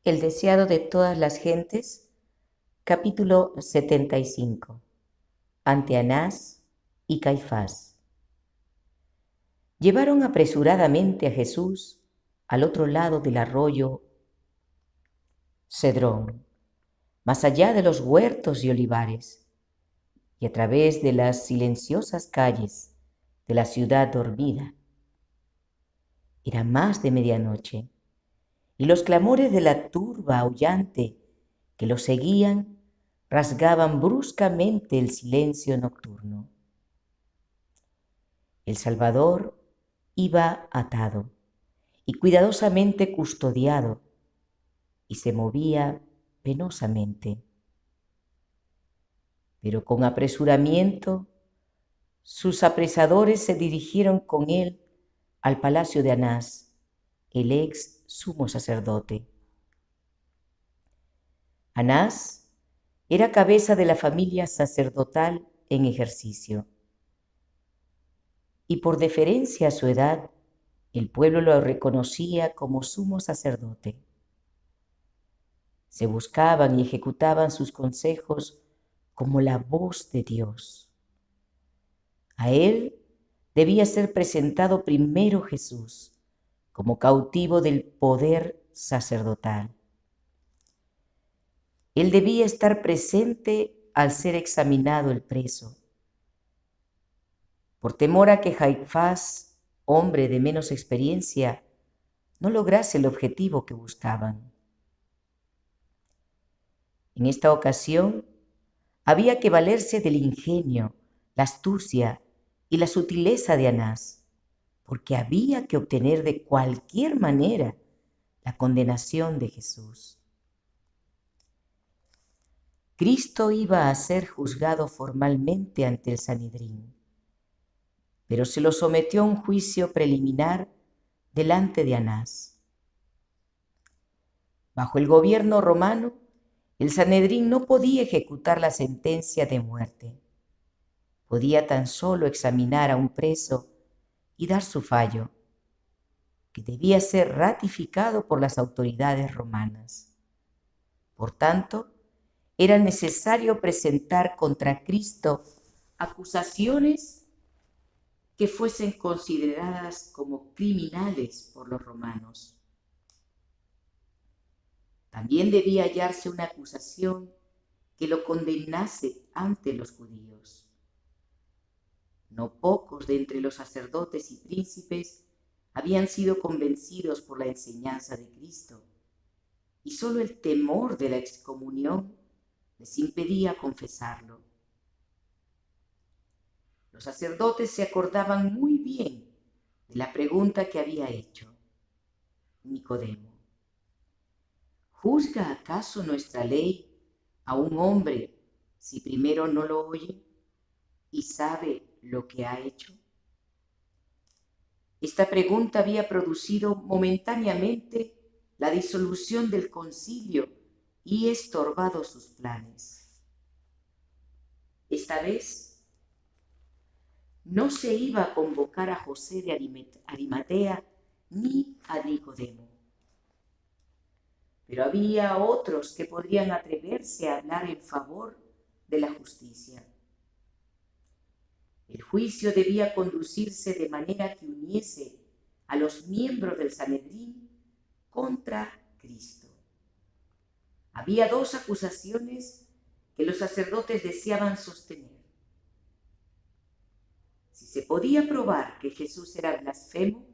El deseado de todas las gentes, capítulo 75, ante Anás y Caifás. Llevaron apresuradamente a Jesús al otro lado del arroyo Cedrón, más allá de los huertos y olivares, y a través de las silenciosas calles de la ciudad dormida. Era más de medianoche, y los clamores de la turba aullante que los seguían rasgaban bruscamente el silencio nocturno. El Salvador iba atado y cuidadosamente custodiado y se movía penosamente. Pero con apresuramiento sus apresadores se dirigieron con él al palacio de Anás, el ex sumo sacerdote. Anás era cabeza de la familia sacerdotal en ejercicio, y por deferencia a su edad, el pueblo lo reconocía como sumo sacerdote. Se buscaban y ejecutaban sus consejos como la voz de Dios. A él debía ser presentado primero Jesús como cautivo del poder sacerdotal. Él debía estar presente al ser examinado el preso. Por temor a que Caifás, hombre de menos experiencia, no lograse el objetivo que buscaban. En esta ocasión, había que valerse del ingenio, la astucia y la sutileza de Anás, porque había que obtener de cualquier manera la condenación de Jesús. Cristo iba a ser juzgado formalmente ante el Sanedrín, pero se lo sometió a un juicio preliminar delante de Anás. Bajo el gobierno romano, el Sanedrín no podía ejecutar la sentencia de muerte. Podía tan solo examinar a un preso y dar su fallo, que debía ser ratificado por las autoridades romanas. Por tanto, era necesario presentar contra Cristo acusaciones que fuesen consideradas como criminales por los romanos. También debía hallarse una acusación que lo condenase ante los judíos. No pocos de entre los sacerdotes y príncipes habían sido convencidos por la enseñanza de Cristo, y solo el temor de la excomunión les impedía confesarlo. Los sacerdotes se acordaban muy bien de la pregunta que había hecho Nicodemo: ¿juzga acaso nuestra ley a un hombre si primero no lo oye y sabe lo que ha hecho? Esta pregunta había producido momentáneamente la disolución del concilio y estorbado sus planes. Esta vez no se iba a convocar a José de Arimatea ni a Nicodemo, pero había otros que podrían atreverse a hablar en favor de la justicia. El juicio debía conducirse de manera que uniese a los miembros del Sanedrín contra Cristo. Había dos acusaciones que los sacerdotes deseaban sostener. Si se podía probar que Jesús era blasfemo,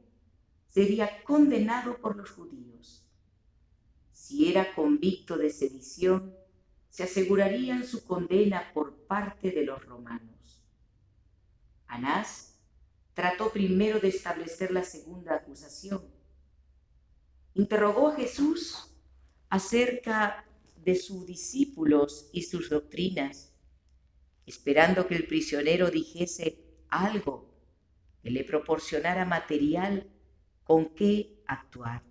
sería condenado por los judíos. Si era convicto de sedición, se asegurarían su condena por parte de los romanos. Anás trató primero de establecer la segunda acusación. Interrogó a Jesús acerca de sus discípulos y sus doctrinas, esperando que el prisionero dijese algo que le proporcionara material con qué actuar.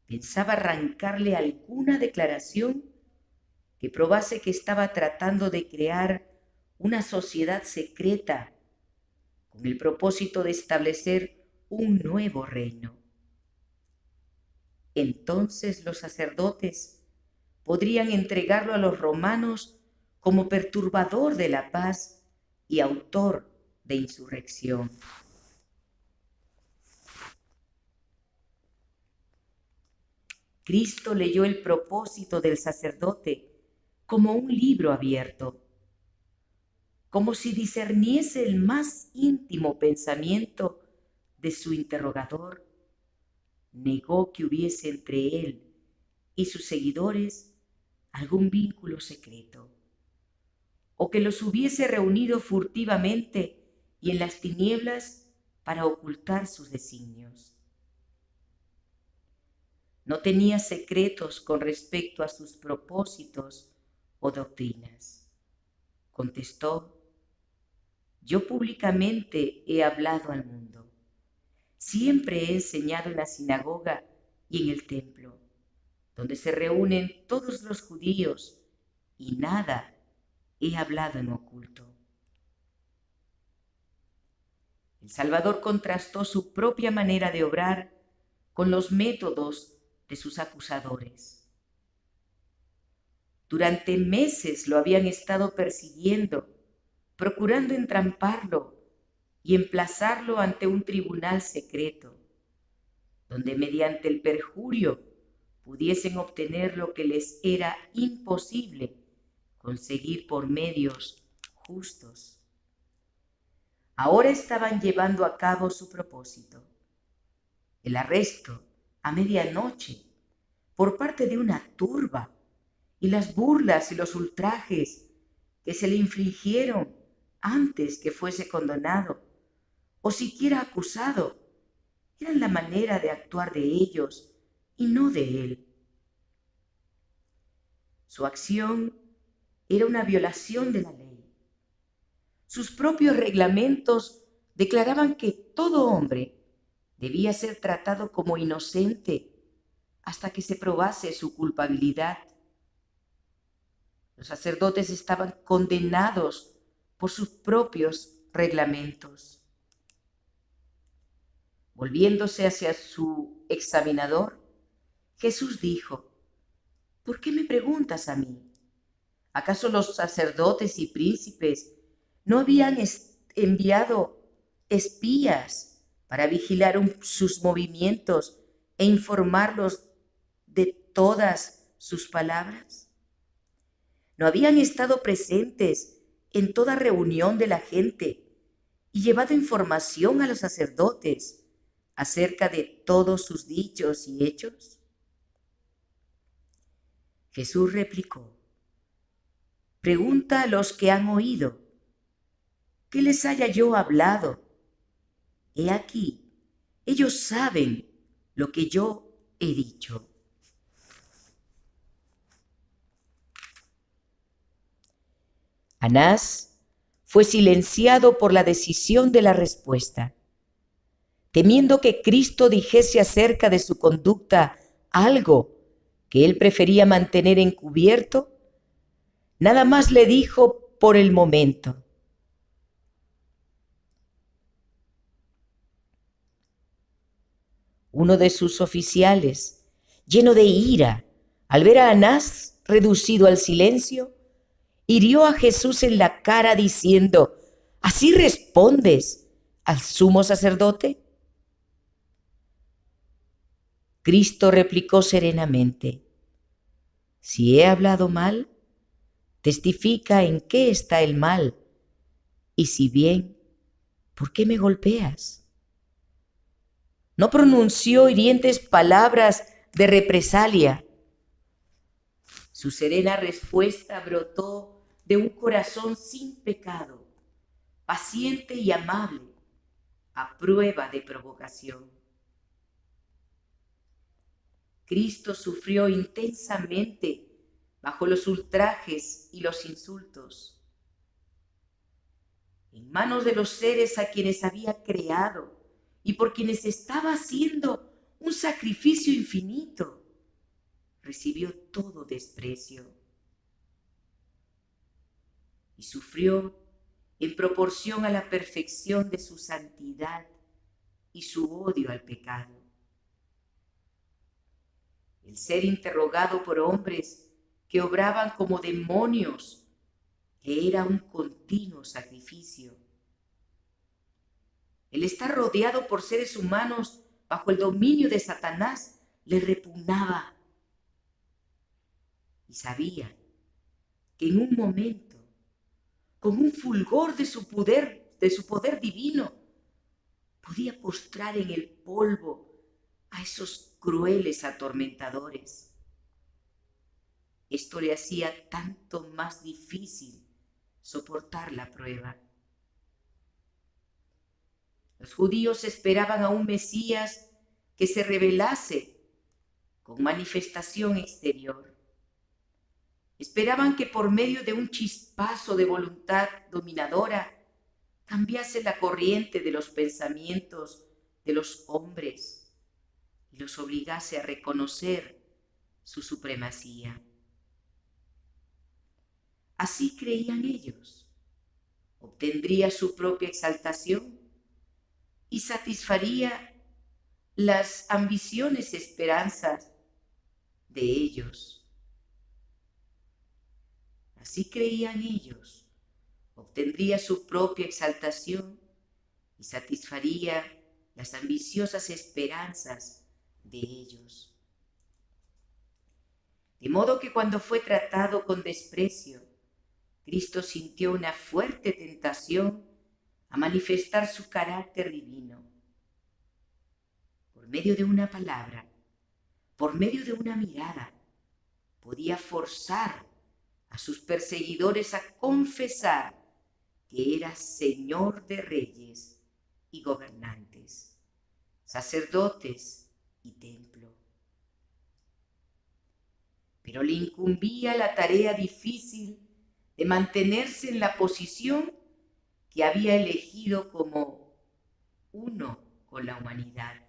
Pensaba arrancarle alguna declaración que probase que estaba tratando de crear una sociedad secreta con el propósito de establecer un nuevo reino. entonces los sacerdotes podrían entregarlo a los romanos como perturbador de la paz y autor de insurrección. Cristo leyó el propósito del sacerdote como un libro abierto, como si discerniese el más íntimo pensamiento de su interrogador. Negó que hubiese entre él y sus seguidores algún vínculo secreto, o que los hubiese reunido furtivamente y en las tinieblas para ocultar sus designios. No tenía secretos con respecto a sus propósitos o doctrinas. Contestó: yo públicamente he hablado al mundo. Siempre he enseñado en la sinagoga y en el templo, donde se reúnen todos los judíos, y nada he hablado en oculto. El Salvador contrastó su propia manera de obrar con los métodos de sus acusadores. Durante meses lo habían estado persiguiendo, procurando entramparlo y emplazarlo ante un tribunal secreto, donde mediante el perjurio pudiesen obtener lo que les era imposible conseguir por medios justos. Ahora estaban llevando a cabo su propósito: el arresto a medianoche por parte de una turba, y las burlas y los ultrajes que se le infligieron antes que fuese condenado o siquiera acusado eran la manera de actuar de ellos y no de él. Su acción era una violación de la ley. Sus propios reglamentos declaraban que todo hombre debía ser tratado como inocente hasta que se probase su culpabilidad. Los sacerdotes estaban condenados por sus propios reglamentos. Volviéndose hacia su examinador, Jesús dijo: ¿por qué me preguntas a mí? ¿Acaso los sacerdotes y príncipes no habían enviado espías para vigilar sus movimientos e informarlos de todas sus palabras? ¿No habían estado presentes en toda reunión de la gente y llevado información a los sacerdotes acerca de todos sus dichos y hechos? Jesús replicó: pregunta a los que han oído, ¿qué les haya yo hablado? He aquí, ellos saben lo que yo he dicho. Anás fue silenciado por la decisión de la respuesta. Temiendo que Cristo dijese acerca de su conducta algo que él prefería mantener encubierto, nada más le dijo por el momento: uno de sus oficiales, lleno de ira, al ver a Anás reducido al silencio, hirió a Jesús en la cara diciendo: ¿así respondes al sumo sacerdote? Cristo replicó serenamente: si he hablado mal, testifica en qué está el mal, y si bien, ¿por qué me golpeas? No pronunció hirientes palabras de represalia. Su serena respuesta brotó de un corazón sin pecado, paciente y amable, a prueba de provocación. Cristo sufrió intensamente bajo los ultrajes y los insultos, en manos de los seres a quienes había creado y por quienes estaba haciendo un sacrificio infinito. Recibió todo desprecio y sufrió en proporción a la perfección de su santidad y su odio al pecado. el ser interrogado por hombres que obraban como demonios, le era un continuo sacrificio. El estar rodeado por seres humanos bajo el dominio de Satanás le repugnaba. Y sabía que en un momento, con un fulgor de su poder divino, podía postrar en el polvo a esos crueles atormentadores. Esto le hacía tanto más difícil soportar la prueba. Los judíos esperaban a un Mesías que se revelase con manifestación exterior. Esperaban que por medio de un chispazo de voluntad dominadora cambiase la corriente de los pensamientos de los hombres y los obligase a reconocer su supremacía. Así creían ellos. Obtendría su propia exaltación y satisfaría las ambiciones y esperanzas de ellos. Así creían ellos. Obtendría su propia exaltación y satisfaría las ambiciosas esperanzas de ellos. De modo que cuando fue tratado con desprecio, Cristo sintió una fuerte tentación a manifestar su carácter divino. Por medio de una palabra, por medio de una mirada, podía forzar a sus perseguidores a confesar que era Señor de reyes y gobernantes, sacerdotes y templo. Pero le incumbía la tarea difícil de mantenerse en la posición que había elegido como uno con la humanidad.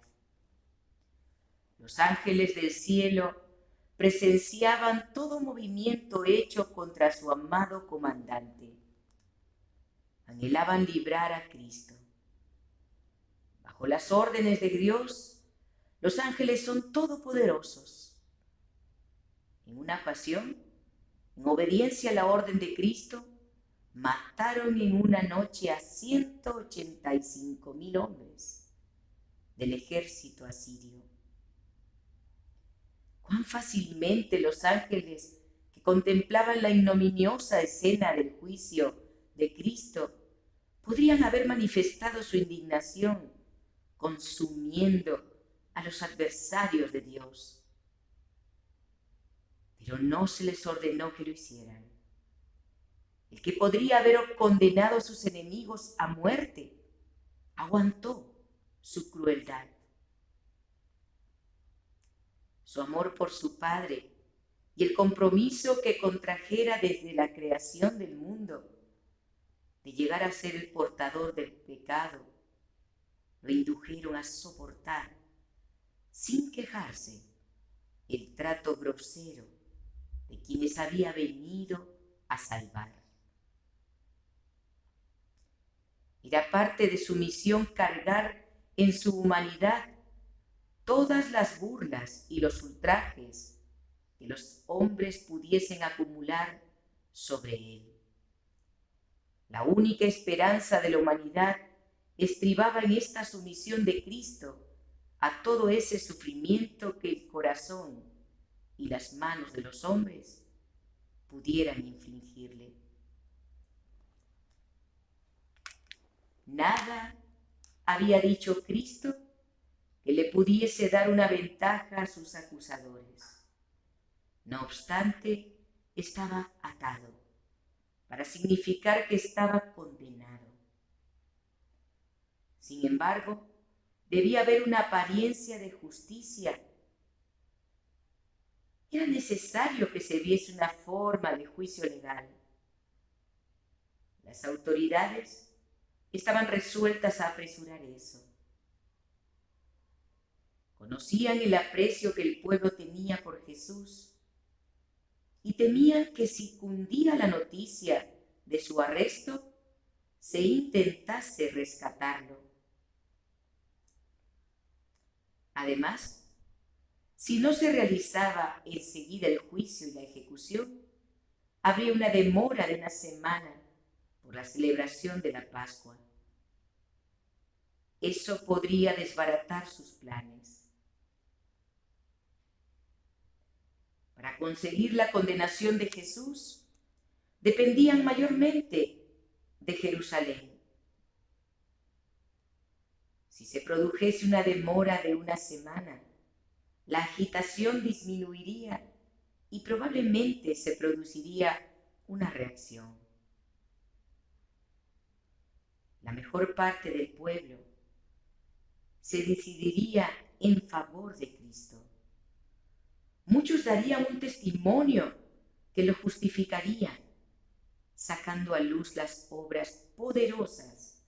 Los ángeles del cielo presenciaban todo movimiento hecho contra su amado comandante. Anhelaban librar a Cristo. Bajo las órdenes de Dios, los ángeles son todopoderosos. En una ocasión, en obediencia a la orden de Cristo, mataron en una noche a 185,000 hombres del ejército asirio. Cuán fácilmente los ángeles que contemplaban la ignominiosa escena del juicio de Cristo podrían haber manifestado su indignación consumiendo a los adversarios de Dios. Pero no se les ordenó que lo hicieran. El que podría haber condenado a sus enemigos a muerte, aguantó su crueldad. Su amor por su Padre y el compromiso que contrajera desde la creación del mundo de llegar a ser el portador del pecado, lo indujeron a soportar, sin quejarse, el trato grosero de quienes había venido a salvar. Era parte de su misión cargar en su humanidad todas las burlas y los ultrajes que los hombres pudiesen acumular sobre él. La única esperanza de la humanidad estribaba en esta sumisión de Cristo a todo ese sufrimiento que el corazón y las manos de los hombres pudieran infligirle. Nada había dicho Cristo que le pudiese dar una ventaja a sus acusadores. No obstante, estaba atado, para significar que estaba condenado. Sin embargo, debía haber una apariencia de justicia. Era necesario que se viese una forma de juicio legal. Las autoridades estaban resueltas a apresurar eso. Conocían el aprecio que el pueblo tenía por Jesús y temían que si cundía la noticia de su arresto, se intentase rescatarlo. Además, Si no se realizaba enseguida el juicio y la ejecución, habría una demora de una semana por la celebración de la Pascua. Eso podría desbaratar sus planes. Para conseguir la condenación de Jesús, dependían mayormente de Jerusalén. Si se produjese una demora de una semana, la agitación disminuiría y probablemente se produciría una reacción. La mejor parte del pueblo se decidiría en favor de Cristo. Muchos darían un testimonio que lo justificaría, sacando a luz las obras poderosas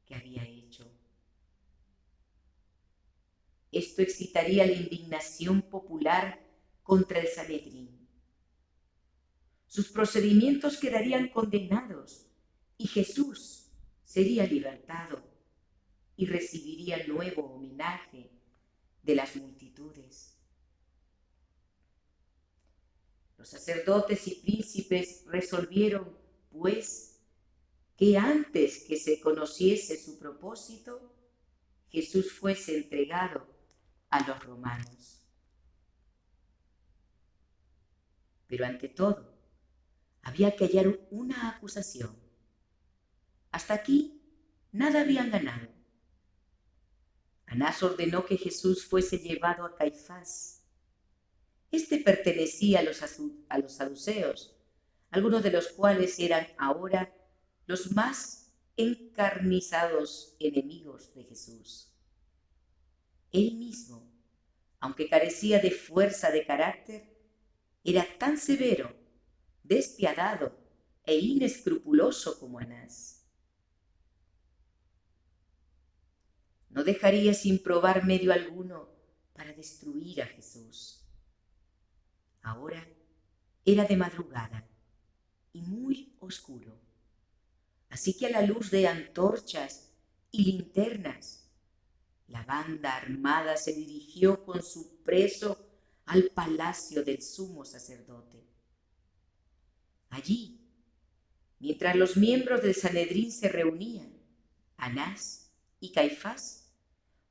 que había hecho. Esto excitaría la indignación popular contra el Sanedrín. Sus procedimientos quedarían condenados y Jesús sería libertado y recibiría nuevo homenaje de las multitudes. Los sacerdotes y príncipes resolvieron, pues, que antes que se conociese su propósito, Jesús fuese entregado a los romanos. Pero ante todo, había que hallar una acusación. Hasta aquí nada habían ganado. Anás ordenó que Jesús fuese llevado a Caifás. Este pertenecía a los saduceos, algunos de los cuales eran ahora los más encarnizados enemigos de Jesús. Él mismo, aunque carecía de fuerza de carácter, era tan severo, despiadado e inescrupuloso como Anás. No dejaría sin probar medio alguno para destruir a Jesús. Ahora era de madrugada y muy oscuro, así que a la luz de antorchas y linternas, la banda armada se dirigió con su preso al palacio del sumo sacerdote. Allí, mientras los miembros del Sanedrín se reunían, Anás y Caifás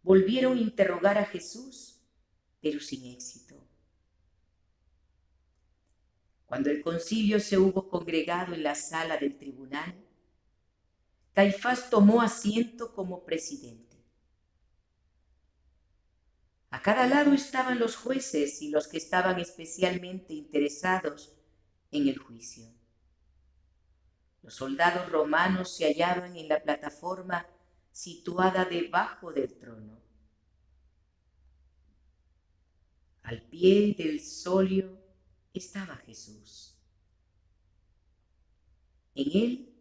volvieron a interrogar a Jesús, pero sin éxito. Cuando el concilio se hubo congregado en la sala del tribunal, Caifás tomó asiento como presidente. A cada lado estaban los jueces y los que estaban especialmente interesados en el juicio. Los soldados romanos se hallaban en la plataforma situada debajo del trono. Al pie del solio estaba Jesús. En él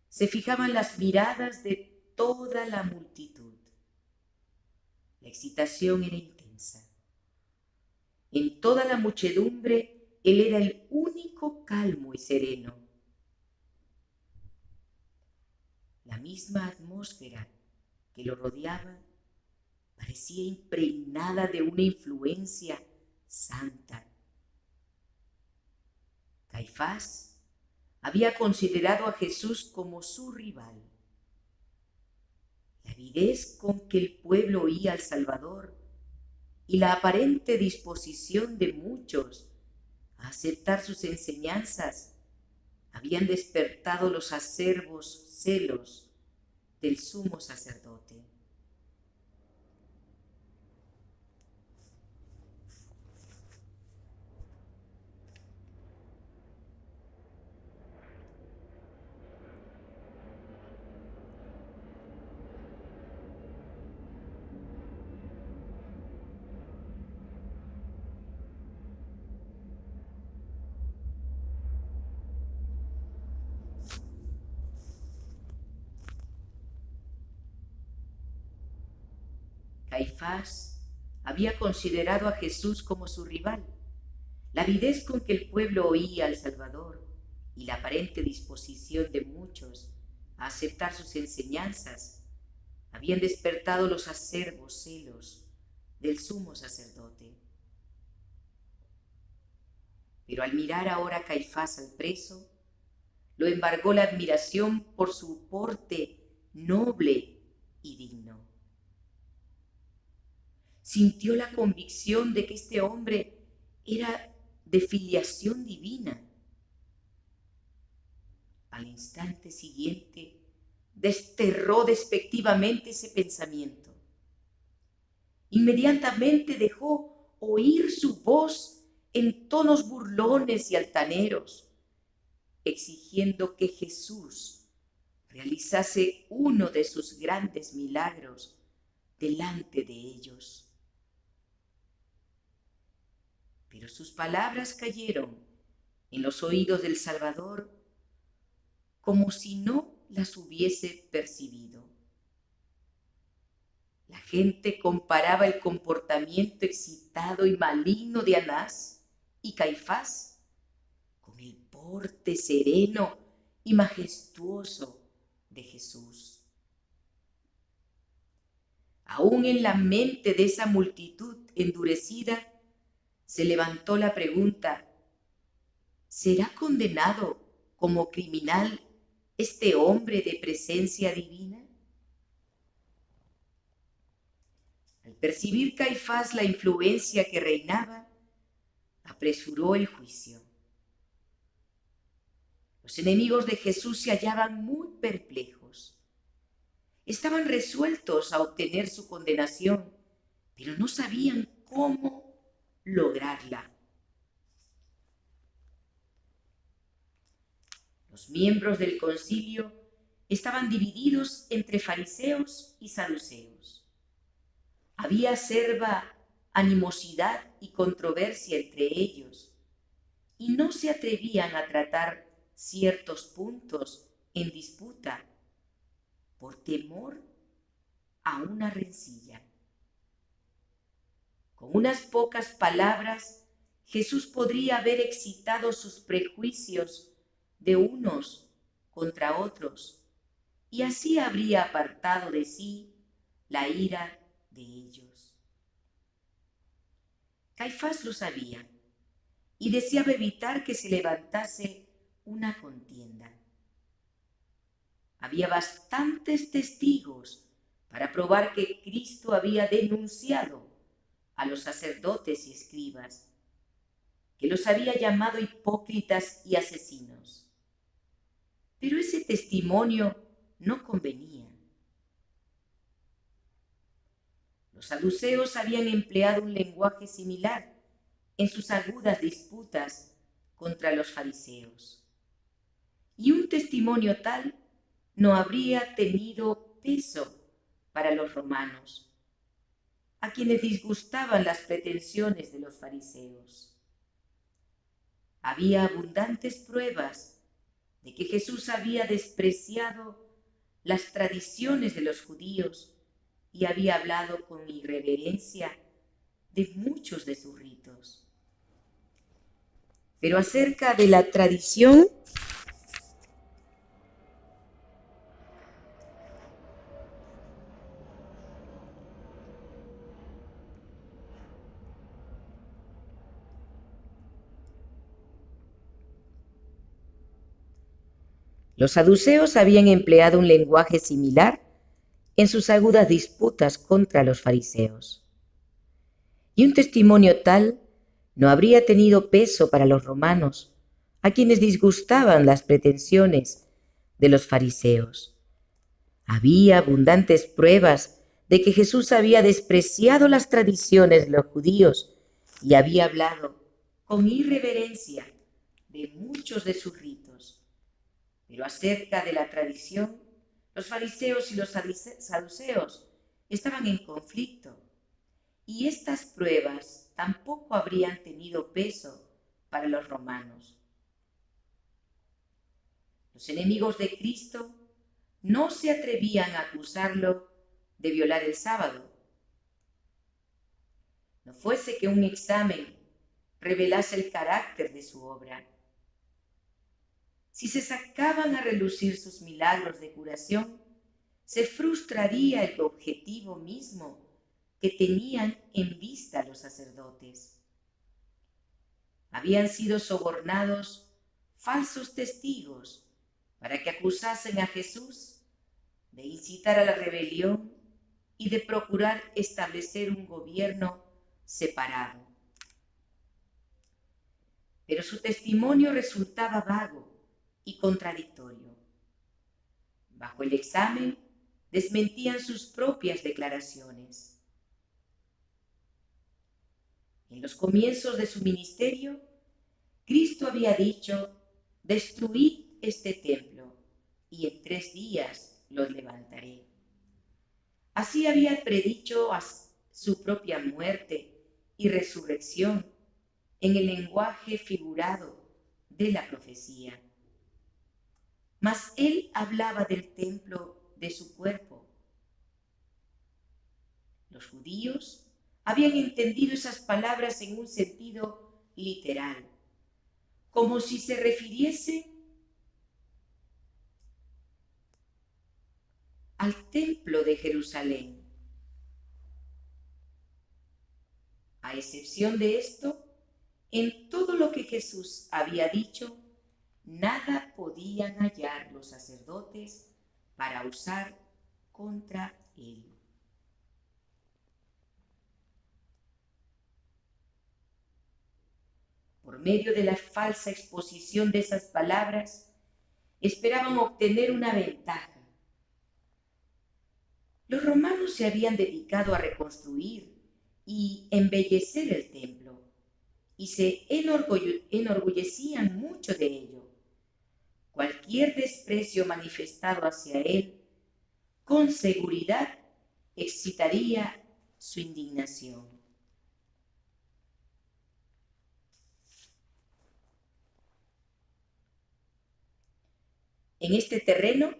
se fijaban las miradas de toda la multitud. La excitación era intensa. En toda la muchedumbre él era el único calmo y sereno. La misma atmósfera que lo rodeaba parecía impregnada de una influencia santa. Caifás había considerado a Jesús como su rival. La avidez con que el pueblo oía al Salvador y la aparente disposición de muchos a aceptar sus enseñanzas habían despertado los acerbos celos del sumo sacerdote. Caifás había considerado a Jesús como su rival. La avidez con que el pueblo oía al Salvador y la aparente disposición de muchos a aceptar sus enseñanzas habían despertado los acerbos celos del sumo sacerdote. Pero al mirar ahora a Caifás al preso, lo embargó la admiración por su porte noble y digno. Sintió la convicción de que este hombre era de filiación divina. Al instante siguiente, desterró despectivamente ese pensamiento. Inmediatamente dejó oír su voz en tonos burlones y altaneros, exigiendo que Jesús realizase uno de sus grandes milagros delante de ellos. Pero sus palabras cayeron en los oídos del Salvador como si no las hubiese percibido. La gente comparaba el comportamiento excitado y maligno de Anás y Caifás con el porte sereno y majestuoso de Jesús. Aún en la mente de esa multitud endurecida se levantó la pregunta: ¿será condenado como criminal este hombre de presencia divina? Al percibir Caifás la influencia que reinaba, apresuró el juicio. Los enemigos de Jesús se hallaban muy perplejos. Estaban resueltos a obtener su condenación, pero no sabían cómo lograrla. Los miembros del concilio estaban divididos entre fariseos y saduceos. Había acerba animosidad y controversia entre ellos, y no se atrevían a tratar ciertos puntos en disputa por temor a una rencilla. Con unas pocas palabras, Jesús podría haber excitado sus prejuicios de unos contra otros, y así habría apartado de sí la ira de ellos. Caifás lo sabía y deseaba evitar que se levantase una contienda. Había bastantes testigos para probar que Cristo había denunciado a los sacerdotes y escribas, que los había llamado hipócritas y asesinos. Pero ese testimonio no convenía. Los saduceos habían empleado un lenguaje similar en sus agudas disputas contra los fariseos, y un testimonio tal no habría tenido peso para los romanos, a quienes disgustaban las pretensiones de los fariseos. Había abundantes pruebas de que Jesús había despreciado las tradiciones de los judíos y había hablado con irreverencia de muchos de sus ritos. Pero acerca de la tradición, los saduceos habían empleado un lenguaje similar en sus agudas disputas contra los fariseos. Y un testimonio tal no habría tenido peso para los romanos, a quienes disgustaban las pretensiones de los fariseos. Había abundantes pruebas de que Jesús había despreciado las tradiciones de los judíos y había hablado con irreverencia de muchos de sus ritos. Pero acerca de la tradición, los fariseos y los saduceos estaban en conflicto, y estas pruebas tampoco habrían tenido peso para los romanos. Los enemigos de Cristo no se atrevían a acusarlo de violar el sábado. No fuese que un examen revelase el carácter de su obra. Si se sacaban a relucir sus milagros de curación, se frustraría el objetivo mismo que tenían en vista los sacerdotes. habían sido sobornados falsos testigos para que acusasen a Jesús de incitar a la rebelión y de procurar establecer un gobierno separado. Pero su testimonio resultaba vago y contradictorio. Bajo el examen, desmentían sus propias declaraciones. En los comienzos de su ministerio, Cristo había dicho: destruid este templo y en 3 días lo levantaré. Así había predicho su propia muerte y resurrección en el lenguaje figurado de la profecía. Mas él hablaba del templo de su cuerpo. Los judíos habían entendido esas palabras en un sentido literal, como si se refiriese al templo de Jerusalén. A excepción de esto, en todo lo que Jesús había dicho, nada podían hallar los sacerdotes para usar contra él. Por medio de la falsa exposición de esas palabras, esperaban obtener una ventaja. Los romanos se habían dedicado a reconstruir y embellecer el templo, y se enorgullecían mucho de ello. Cualquier desprecio manifestado hacia él, con seguridad, excitaría su indignación. En este terreno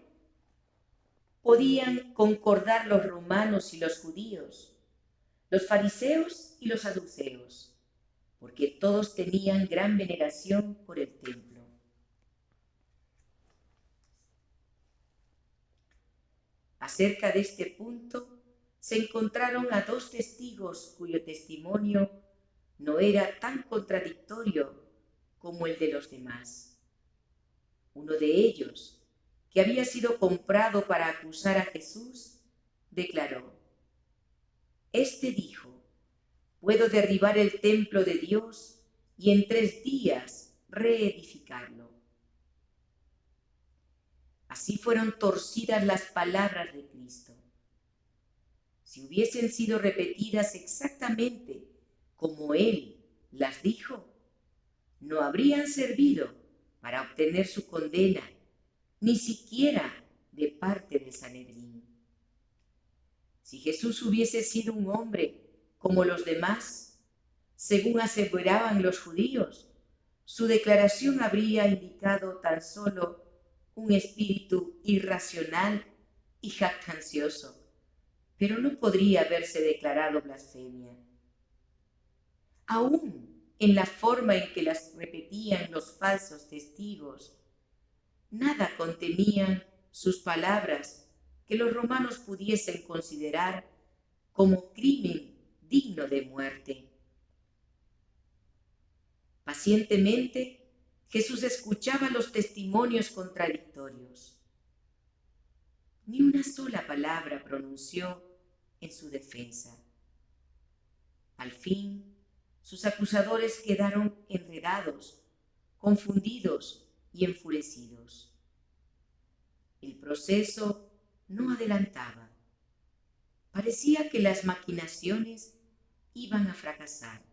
podían concordar los romanos y los judíos, los fariseos y los saduceos, porque todos tenían gran veneración por el templo. Acerca de este punto se encontraron a 2 testigos cuyo testimonio no era tan contradictorio como el de los demás. Uno de ellos, que había sido comprado para acusar a Jesús, declaró: este dijo: puedo derribar el templo de Dios y en 3 días reedificarlo. Así fueron torcidas las palabras de Cristo. Si hubiesen sido repetidas exactamente como Él las dijo, no habrían servido para obtener su condena, ni siquiera de parte del Sanedrín. Si Jesús hubiese sido un hombre como los demás, según aseveraban los judíos, su declaración habría indicado tan solo un espíritu irracional y jactancioso, pero no podría haberse declarado blasfemia. Aún en la forma en que las repetían los falsos testigos, nada contenían sus palabras que los romanos pudiesen considerar como crimen digno de muerte. Pacientemente, Jesús escuchaba los testimonios contradictorios. Ni una sola palabra pronunció en su defensa. Al fin, sus acusadores quedaron enredados, confundidos y enfurecidos. El proceso no adelantaba. Parecía que las maquinaciones iban a fracasar.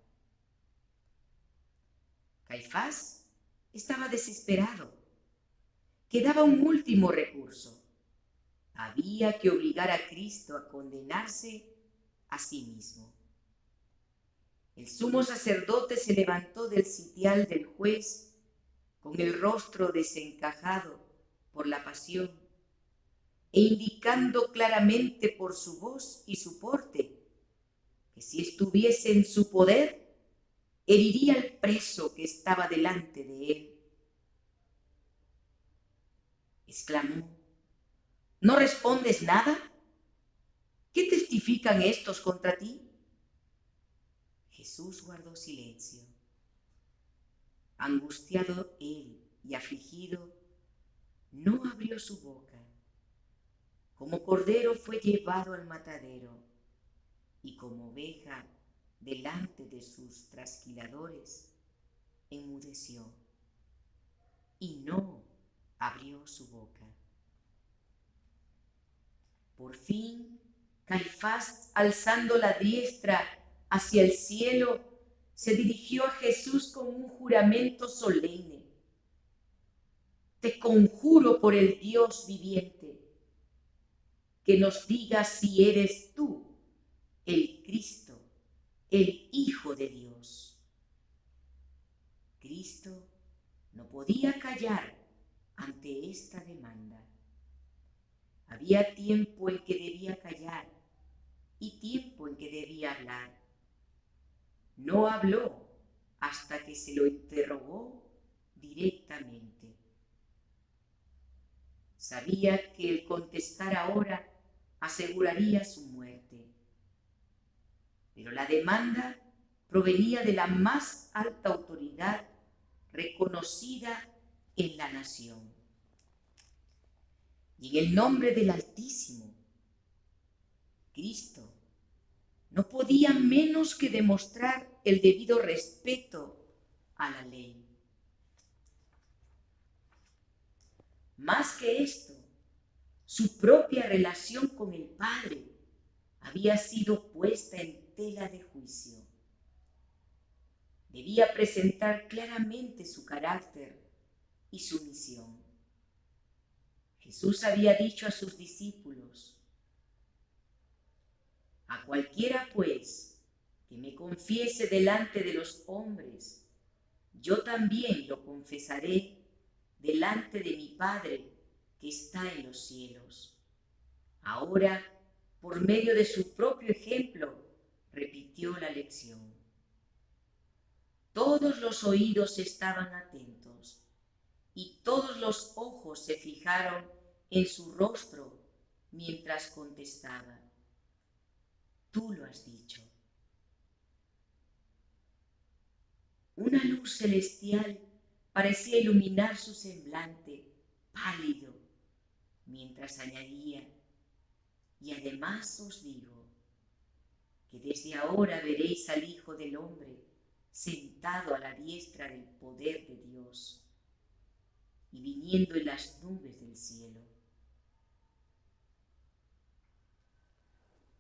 Caifás estaba desesperado. Quedaba un último recurso. Había que obligar a Cristo a condenarse a sí mismo. El sumo sacerdote se levantó del sitial del juez con el rostro desencajado por la pasión e indicando claramente por su voz y su porte que si estuviese en su poder, heriría al preso que estaba delante de él. Exclamó: ¿no respondes nada? ¿Qué testifican estos contra ti? Jesús guardó silencio. Angustiado él y afligido, no abrió su boca. Como cordero fue llevado al matadero, y como oveja delante de sus trasquiladores, enmudeció, y no abrió su boca. Por fin, Caifás, alzando la diestra hacia el cielo, se dirigió a Jesús con un juramento solemne. Te conjuro por el Dios viviente, que nos digas si eres tú el Cristo, el Hijo de Dios. Cristo no podía callar ante esta demanda. Había tiempo en que debía callar y tiempo en que debía hablar. No habló hasta que se lo interrogó directamente. Sabía que el contestar ahora aseguraría su muerte, pero la demanda provenía de la más alta autoridad reconocida en la nación. Y en el nombre del Altísimo, Cristo no podía menos que demostrar el debido respeto a la ley. Más que esto, su propia relación con el Padre había sido puesta en tela de juicio. Debía presentar claramente su carácter y su misión. Jesús había dicho a sus discípulos: a cualquiera, pues, que me confiese delante de los hombres, yo también lo confesaré delante de mi Padre que está en los cielos. Ahora, por medio de su propio ejemplo, repitió la lección. Todos los oídos estaban atentos y todos los ojos se fijaron en su rostro mientras contestaba: tú lo has dicho. Una luz celestial parecía iluminar su semblante pálido, mientras añadía: y además os digo que desde ahora veréis al Hijo del Hombre sentado a la diestra del poder de Dios y viniendo en las nubes del cielo.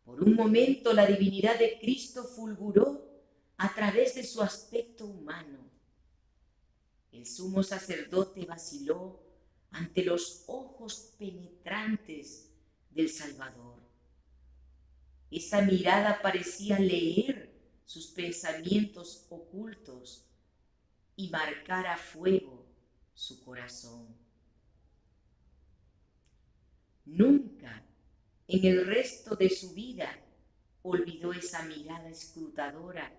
Por un momento la divinidad de Cristo fulguró a través de su aspecto humano. El sumo sacerdote vaciló ante los ojos penetrantes del Salvador. Esa mirada parecía leer sus pensamientos ocultos y marcar a fuego su corazón. Nunca en el resto de su vida olvidó esa mirada escrutadora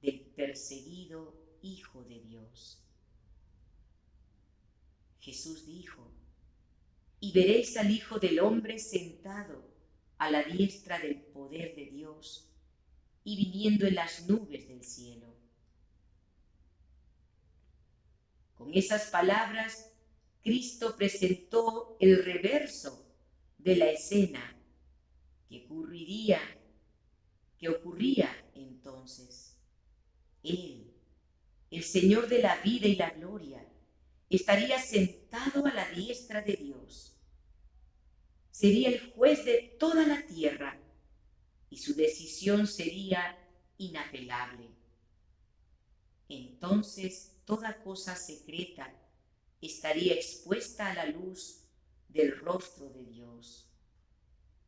del perseguido Hijo de Dios. Jesús dijo: y veréis al Hijo del Hombre sentado a la diestra del poder de Dios y viniendo en las nubes del cielo. Con esas palabras, Cristo presentó el reverso de la escena que ocurría entonces. Él, el Señor de la vida y la gloria, estaría sentado a la diestra de Dios. Sería el juez de toda la tierra y su decisión sería inapelable. Entonces toda cosa secreta estaría expuesta a la luz del rostro de Dios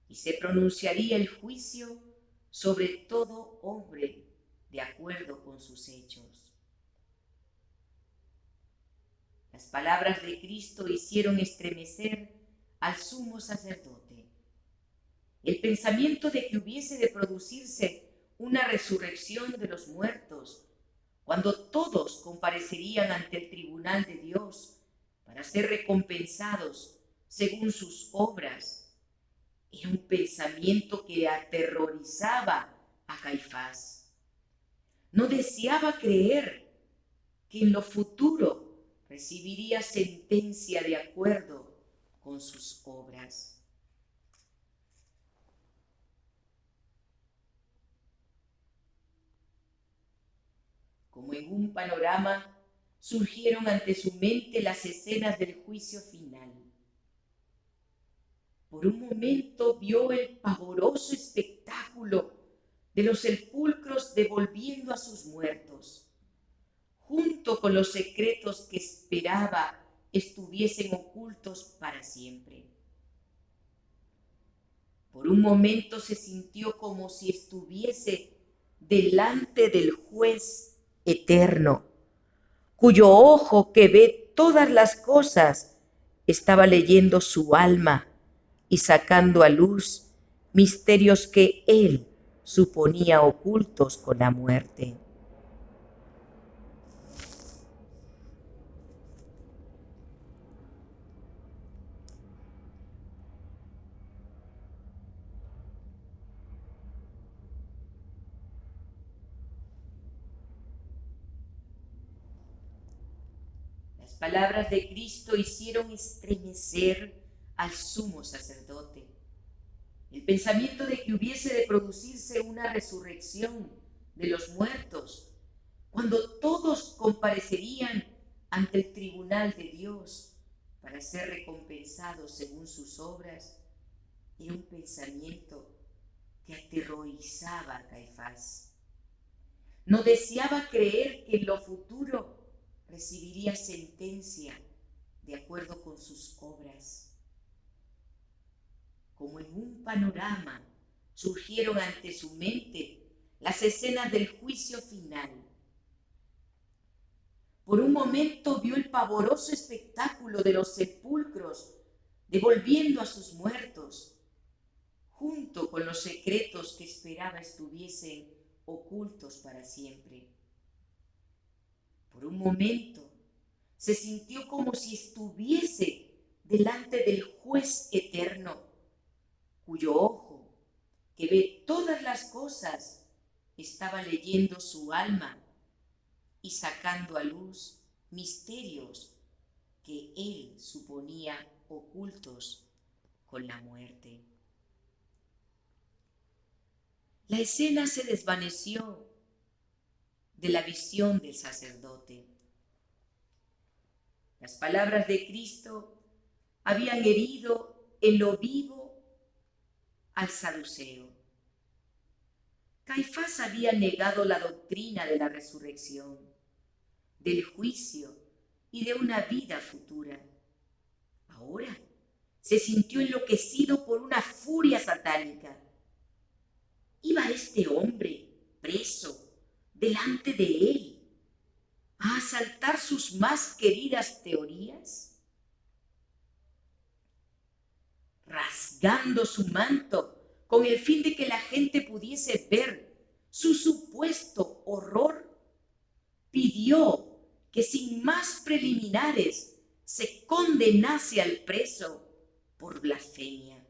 y se pronunciaría el juicio sobre todo hombre de acuerdo con sus hechos. Las palabras de Cristo hicieron estremecer al sumo sacerdote. El pensamiento de que hubiese de producirse una resurrección de los muertos, cuando todos comparecerían ante el tribunal de Dios para ser recompensados según sus obras, era un pensamiento que aterrorizaba a Caifás. No deseaba creer que en lo futuro recibiría sentencia de acuerdo con sus obras. Como en un panorama, surgieron ante su mente las escenas del juicio final. Por un momento vio el pavoroso espectáculo de los sepulcros devolviendo a sus muertos, junto con los secretos que esperaba estuviesen ocultos para siempre. Por un momento se sintió como si estuviese delante del juez eterno, cuyo ojo que ve todas las cosas estaba leyendo su alma y sacando a luz misterios que él suponía ocultos con la muerte. Las palabras de Cristo hicieron estremecer al sumo sacerdote. El pensamiento de que hubiese de producirse una resurrección de los muertos, cuando todos comparecerían ante el tribunal de Dios para ser recompensados según sus obras, era un pensamiento que aterrorizaba a Caifás. No deseaba creer que en lo futuro recibiría sentencia de acuerdo con sus obras. Como en un panorama, surgieron ante su mente las escenas del juicio final. Por un momento vio el pavoroso espectáculo de los sepulcros devolviendo a sus muertos, junto con los secretos que esperaba estuviesen ocultos para siempre. Por un momento se sintió como si estuviese delante del juez eterno, cuyo ojo, que ve todas las cosas, estaba leyendo su alma y sacando a luz misterios que él suponía ocultos con la muerte. La escena se desvaneció de la visión del sacerdote. Las palabras de Cristo habían herido en lo vivo al saduceo. Caifás había negado la doctrina de la resurrección, del juicio y de una vida futura. Ahora se sintió enloquecido por una furia satánica. ¿Iba este hombre preso delante de él a asaltar sus más queridas teorías? Rasgando su manto con el fin de que la gente pudiese ver su supuesto horror, pidió que sin más preliminares se condenase al preso por blasfemia.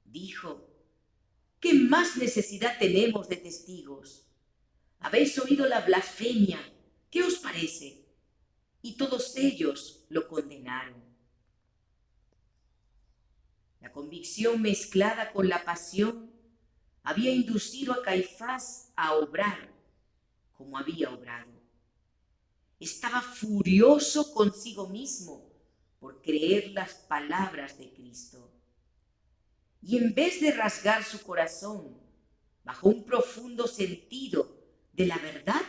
Dijo: ¿qué más necesidad tenemos de testigos? Habéis oído la blasfemia, ¿qué os parece? Y todos ellos lo condenaron. La convicción mezclada con la pasión había inducido a Caifás a obrar como había obrado. Estaba furioso consigo mismo por creer las palabras de Cristo. Y en vez de rasgar su corazón bajo un profundo sentido de la verdad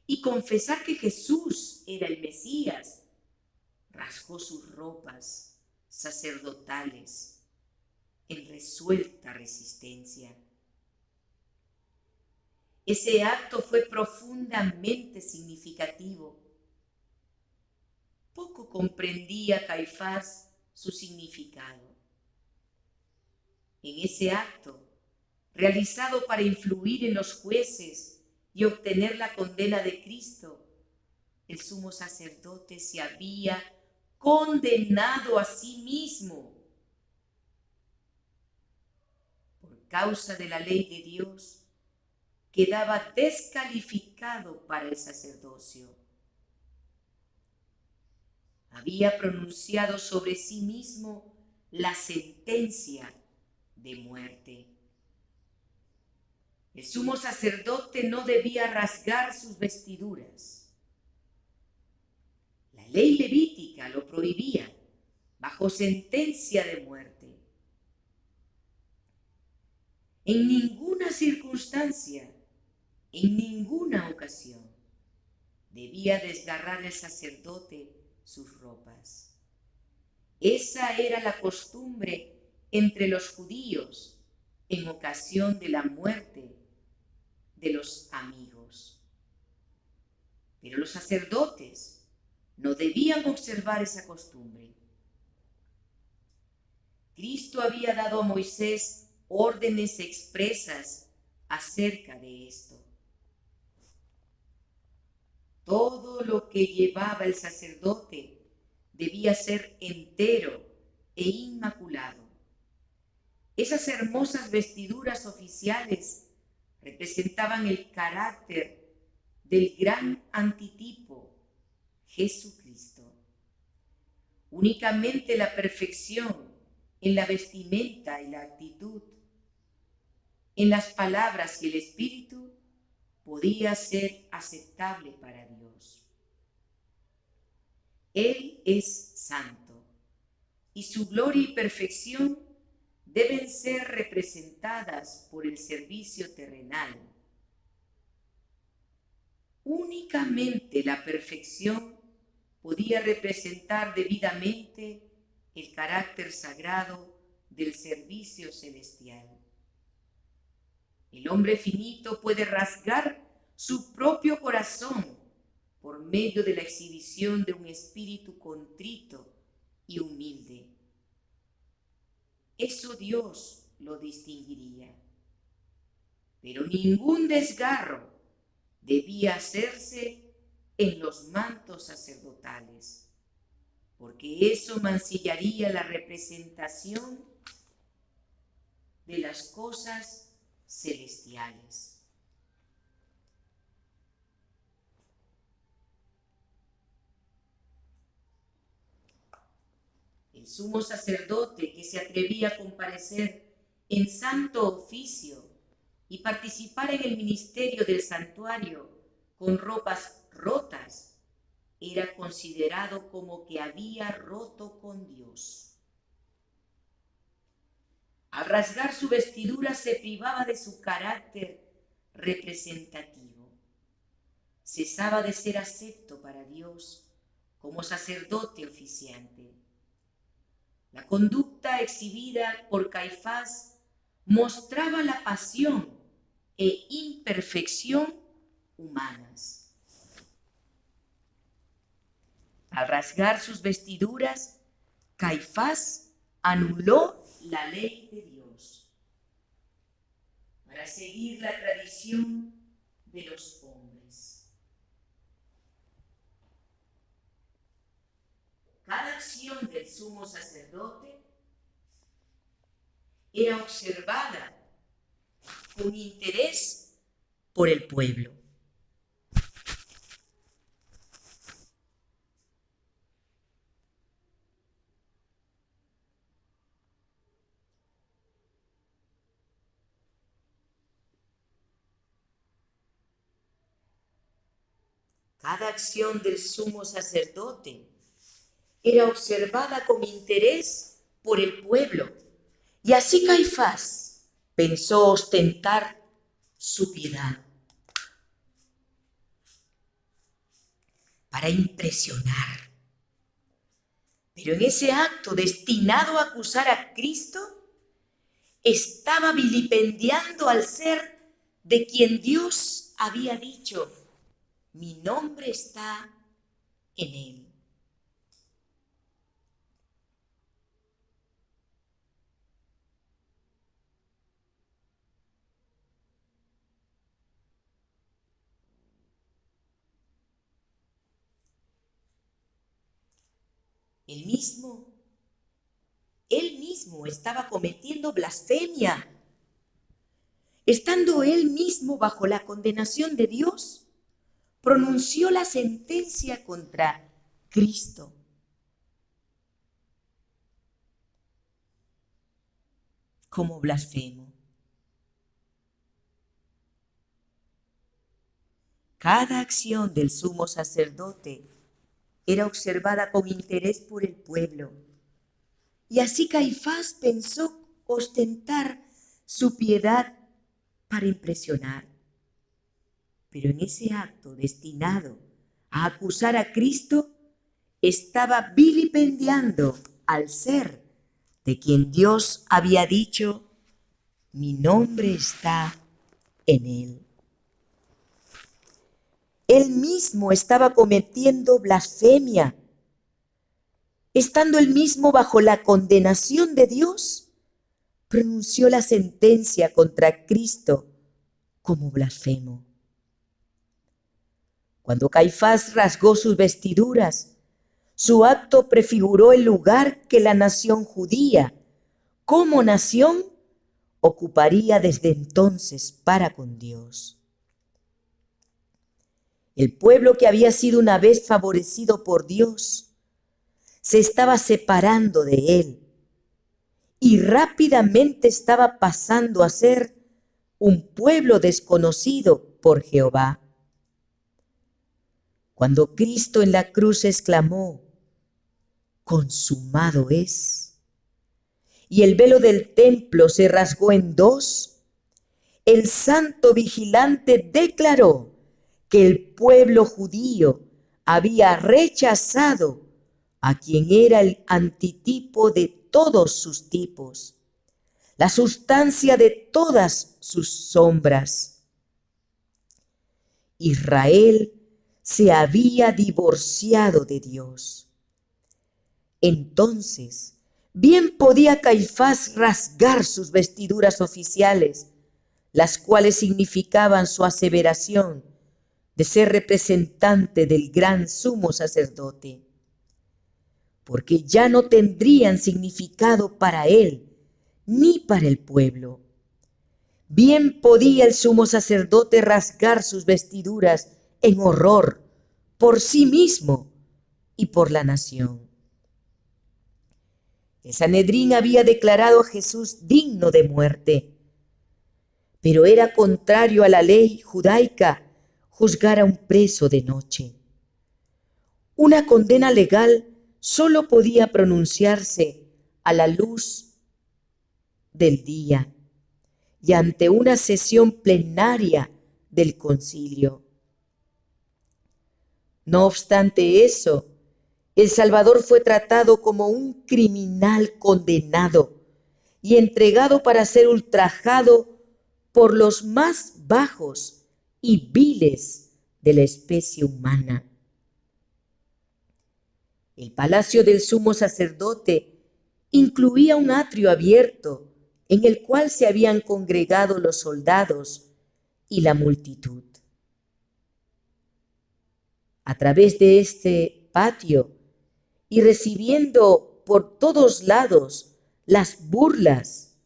y confesar que Jesús era el Mesías, rasgó sus ropas sacerdotales en resuelta resistencia. Ese acto fue profundamente significativo. Poco comprendía Caifás su significado. En ese acto, realizado para influir en los jueces y obtener la condena de Cristo, el sumo sacerdote se había condenado a sí mismo. Por causa de la ley de Dios, quedaba descalificado para el sacerdocio. Había pronunciado sobre sí mismo la sentencia de muerte. El sumo sacerdote no debía rasgar sus vestiduras. La ley levítica lo prohibía bajo sentencia de muerte. En ninguna circunstancia, en ninguna ocasión, debía desgarrar el sacerdote sus ropas. Esa era la costumbre entre los judíos en ocasión de la muerte de los amigos. Pero los sacerdotes no debían observar esa costumbre. Cristo había dado a Moisés órdenes expresas acerca de esto. Todo lo que llevaba el sacerdote debía ser entero e inmaculado. Esas hermosas vestiduras oficiales representaban el carácter del gran antitipo, Jesucristo. Únicamente la perfección en la vestimenta y la actitud, en las palabras y el espíritu, podía ser aceptable para Dios. Él es santo y su gloria y perfección deben ser representadas por el servicio terrenal. Únicamente la perfección podía representar debidamente el carácter sagrado del servicio celestial. El hombre finito puede rasgar su propio corazón por medio de la exhibición de un espíritu contrito y humilde. Eso Dios lo distinguiría. Pero ningún desgarro debía hacerse en los mantos sacerdotales, porque eso mancillaría la representación de las cosas celestiales. El sumo sacerdote que se atrevía a comparecer en santo oficio y participar en el ministerio del santuario con ropas rotas, era considerado como que había roto con Dios. Al rasgar su vestidura se privaba de su carácter representativo. Cesaba de ser acepto para Dios como sacerdote oficiante. La conducta exhibida por Caifás mostraba la pasión e imperfección humanas. Al rasgar sus vestiduras, Caifás anuló la ley de Dios para seguir la tradición de los hombres. Cada acción del sumo sacerdote era observada con interés por el pueblo. Cada acción del sumo sacerdote era observada con interés por el pueblo. Y así Caifás pensó ostentar su piedad para impresionar. Pero en ese acto destinado a acusar a Cristo, estaba vilipendiando al ser de quien Dios había dicho: mi nombre está en él. Él mismo estaba cometiendo blasfemia. estando él mismo bajo la condenación de Dios, pronunció la sentencia contra Cristo. Como blasfemo. Cada acción del sumo sacerdote era observada con interés por el pueblo, y así Caifás pensó ostentar su piedad para impresionar. Pero en ese acto destinado a acusar a Cristo, estaba vilipendiando al ser de quien Dios había dicho: mi nombre está en él. Él mismo estaba cometiendo blasfemia, estando él mismo bajo la condenación de Dios, pronunció la sentencia contra Cristo como blasfemo. Cuando Caifás rasgó sus vestiduras, su acto prefiguró el lugar que la nación judía, como nación, ocuparía desde entonces para con Dios. El pueblo que había sido una vez favorecido por Dios se estaba separando de él y rápidamente estaba pasando a ser un pueblo desconocido por Jehová. Cuando Cristo en la cruz exclamó: consumado es, y el velo del templo se rasgó en dos, el santo vigilante declaró que el pueblo judío había rechazado a quien era el antitipo de todos sus tipos, la sustancia de todas sus sombras. Israel se había divorciado de Dios. Entonces, bien podía Caifás rasgar sus vestiduras oficiales, las cuales significaban su aseveración de ser representante del gran sumo sacerdote, porque ya no tendrían significado para él ni para el pueblo. Bien podía el sumo sacerdote rasgar sus vestiduras en horror por sí mismo y por la nación. El Sanedrín había declarado a Jesús digno de muerte, pero era contrario a la ley judaica juzgar a un preso de noche. Una condena legal solo podía pronunciarse a la luz del día y ante una sesión plenaria del concilio. No obstante eso, el Salvador fue tratado como un criminal condenado y entregado para ser ultrajado por los más bajos y viles de la especie humana. El palacio del sumo sacerdote incluía un atrio abierto en el cual se habían congregado los soldados y la multitud. A través de este patio y recibiendo por todos lados las burlas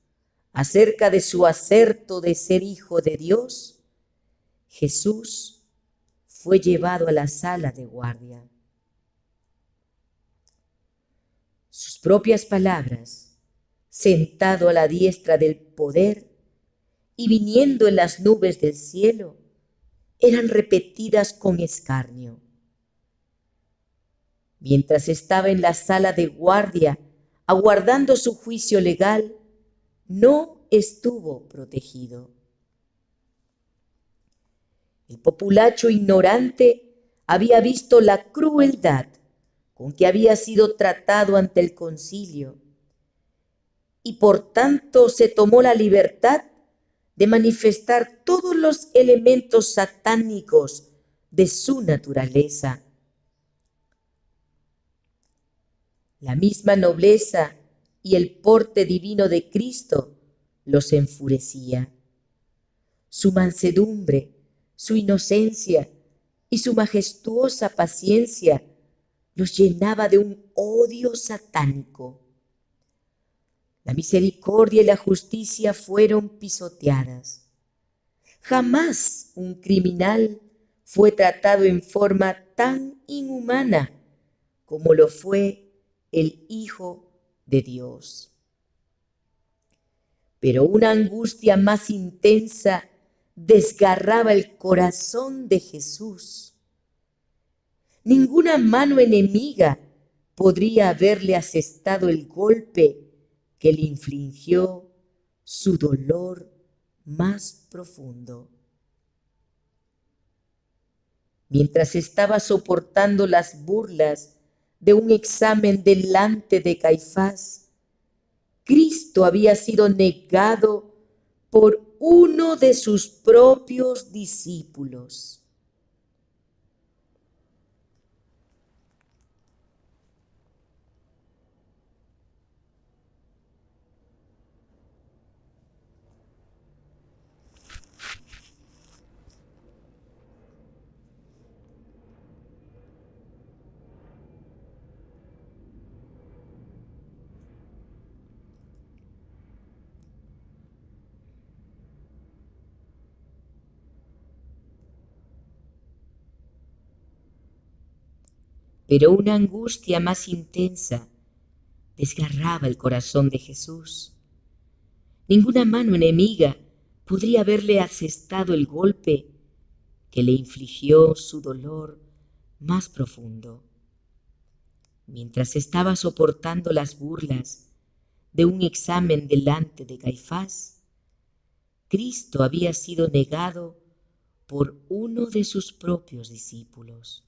acerca de su acerto de ser hijo de Dios, Jesús fue llevado a la sala de guardia. Sus propias palabras, sentado a la diestra del poder y viniendo en las nubes del cielo, eran repetidas con escarnio. Mientras estaba en la sala de guardia, aguardando su juicio legal, no estuvo protegido. El populacho ignorante había visto la crueldad con que había sido tratado ante el concilio y por tanto se tomó la libertad de manifestar todos los elementos satánicos de su naturaleza. La misma nobleza y el porte divino de Cristo los enfurecía. Su mansedumbre, su inocencia y su majestuosa paciencia los llenaba de un odio satánico. La misericordia y la justicia fueron pisoteadas. Jamás un criminal fue tratado en forma tan inhumana como lo fue el Hijo de Dios. Pero una angustia más intensa desgarraba el corazón de Jesús. Ninguna mano enemiga podría haberle asestado el golpe que le infligió su dolor más profundo. Mientras estaba soportando las burlas de un examen delante de Caifás, Cristo había sido negado por uno de sus propios discípulos. Pero una angustia más intensa desgarraba el corazón de Jesús. Ninguna mano enemiga podría haberle asestado el golpe que le infligió su dolor más profundo. Mientras estaba soportando las burlas de un examen delante de Caifás, Cristo había sido negado por uno de sus propios discípulos.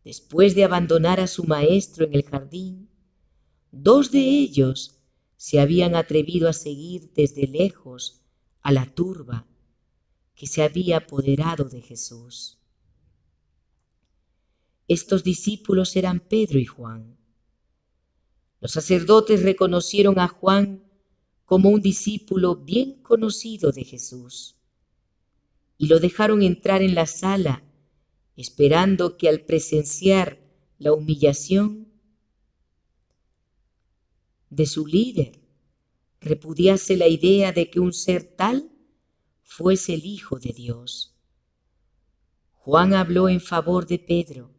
Después de abandonar a su maestro en el jardín, dos de ellos se habían atrevido a seguir desde lejos a la turba que se había apoderado de Jesús. Estos discípulos eran Pedro y Juan. Los sacerdotes reconocieron a Juan como un discípulo bien conocido de Jesús y lo dejaron entrar en la sala, esperando que al presenciar la humillación de su líder, repudiase la idea de que un ser tal fuese el Hijo de Dios. Juan habló en favor de Pedro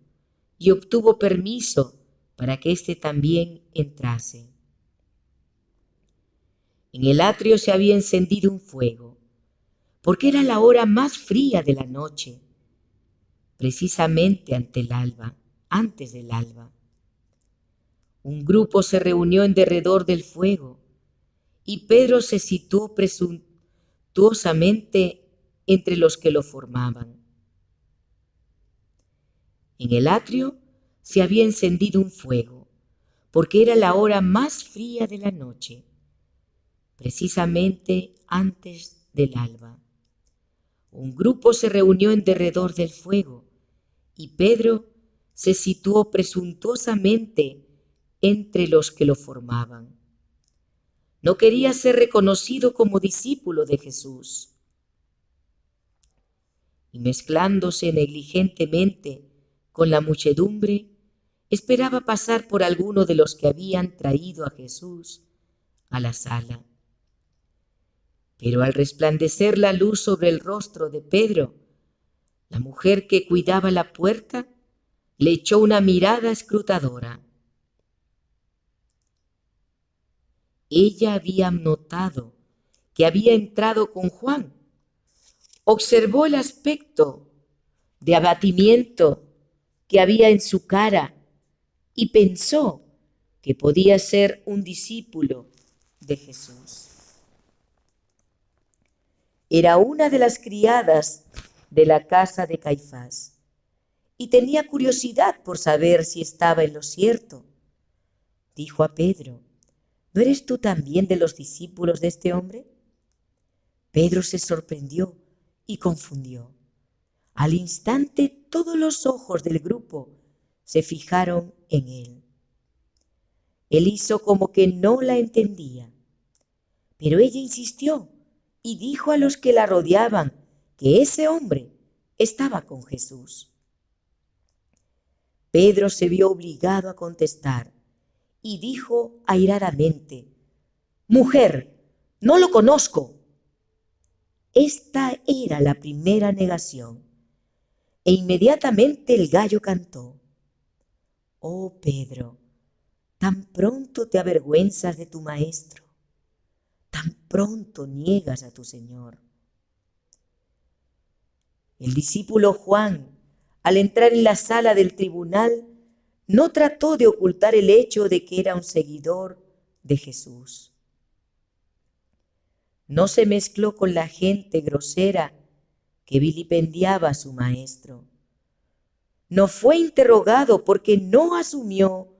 y obtuvo permiso para que éste también entrase. En el atrio se había encendido un fuego, porque era la hora más fría de la noche, precisamente antes del alba. Un grupo se reunió en derredor del fuego y Pedro se situó presuntuosamente entre los que lo formaban. En el atrio se había encendido un fuego, porque era la hora más fría de la noche, precisamente antes del alba. Un grupo se reunió en derredor del fuego y Pedro se situó presuntuosamente entre los que lo formaban. No quería ser reconocido como discípulo de Jesús. Y mezclándose negligentemente con la muchedumbre, esperaba pasar por alguno de los que habían traído a Jesús a la sala. Pero al resplandecer la luz sobre el rostro de Pedro, la mujer que cuidaba la puerta le echó una mirada escrutadora. Ella había notado que había entrado con Juan. Observó el aspecto de abatimiento que había en su cara y pensó que podía ser un discípulo de Jesús. Era una de las criadas de la casa de Caifás y tenía curiosidad por saber si estaba en lo cierto. Dijo a Pedro: ¿no eres tú también de los discípulos de este hombre? Pedro se sorprendió y confundió. Al instante todos los ojos del grupo se fijaron en él. Él hizo como que no la entendía, pero ella insistió y dijo a los que la rodeaban que ese hombre estaba con Jesús. Pedro se vio obligado a contestar y dijo airadamente: «Mujer, no lo conozco». Esta era la primera negación. E inmediatamente el gallo cantó. Oh Pedro, tan pronto te avergüenzas de tu maestro, tan pronto niegas a tu Señor. El discípulo Juan, al entrar en la sala del tribunal, no trató de ocultar el hecho de que era un seguidor de Jesús. No se mezcló con la gente grosera que vilipendiaba a su maestro. No fue interrogado porque no asumió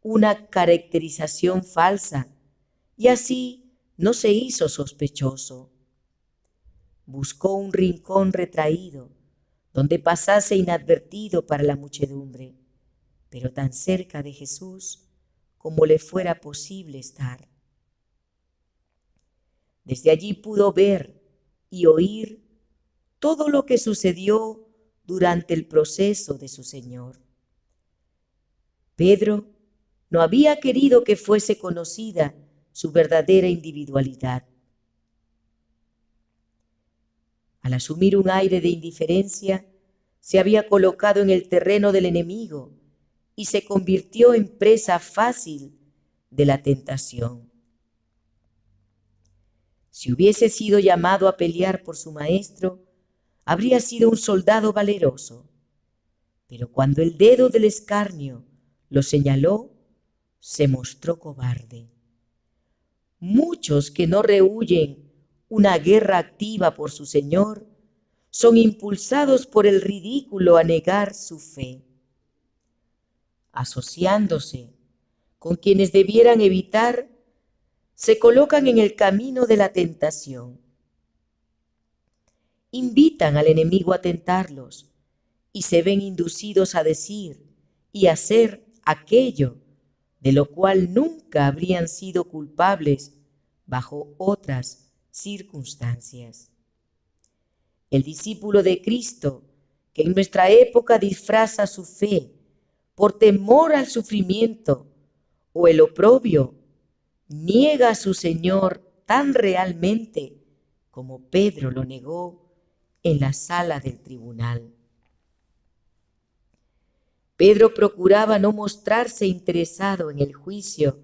una caracterización falsa y así no se hizo sospechoso. Buscó un rincón retraído donde pasase inadvertido para la muchedumbre, pero tan cerca de Jesús como le fuera posible estar. Desde allí pudo ver y oír todo lo que sucedió durante el proceso de su Señor. Pedro no había querido que fuese conocida su verdadera individualidad. Al asumir un aire de indiferencia, se había colocado en el terreno del enemigo y se convirtió en presa fácil de la tentación. Si hubiese sido llamado a pelear por su maestro, habría sido un soldado valeroso. Pero cuando el dedo del escarnio lo señaló, se mostró cobarde. Muchos que no rehuyen una guerra activa por su Señor son impulsados por el ridículo a negar su fe. Asociándose con quienes debieran evitar, se colocan en el camino de la tentación. Invitan al enemigo a tentarlos y se ven inducidos a decir y hacer aquello de lo cual nunca habrían sido culpables bajo otras circunstancias. El discípulo de Cristo, que en nuestra época disfraza su fe por temor al sufrimiento o el oprobio, niega a su Señor tan realmente como Pedro lo negó en la sala del tribunal. Pedro procuraba no mostrarse interesado en el juicio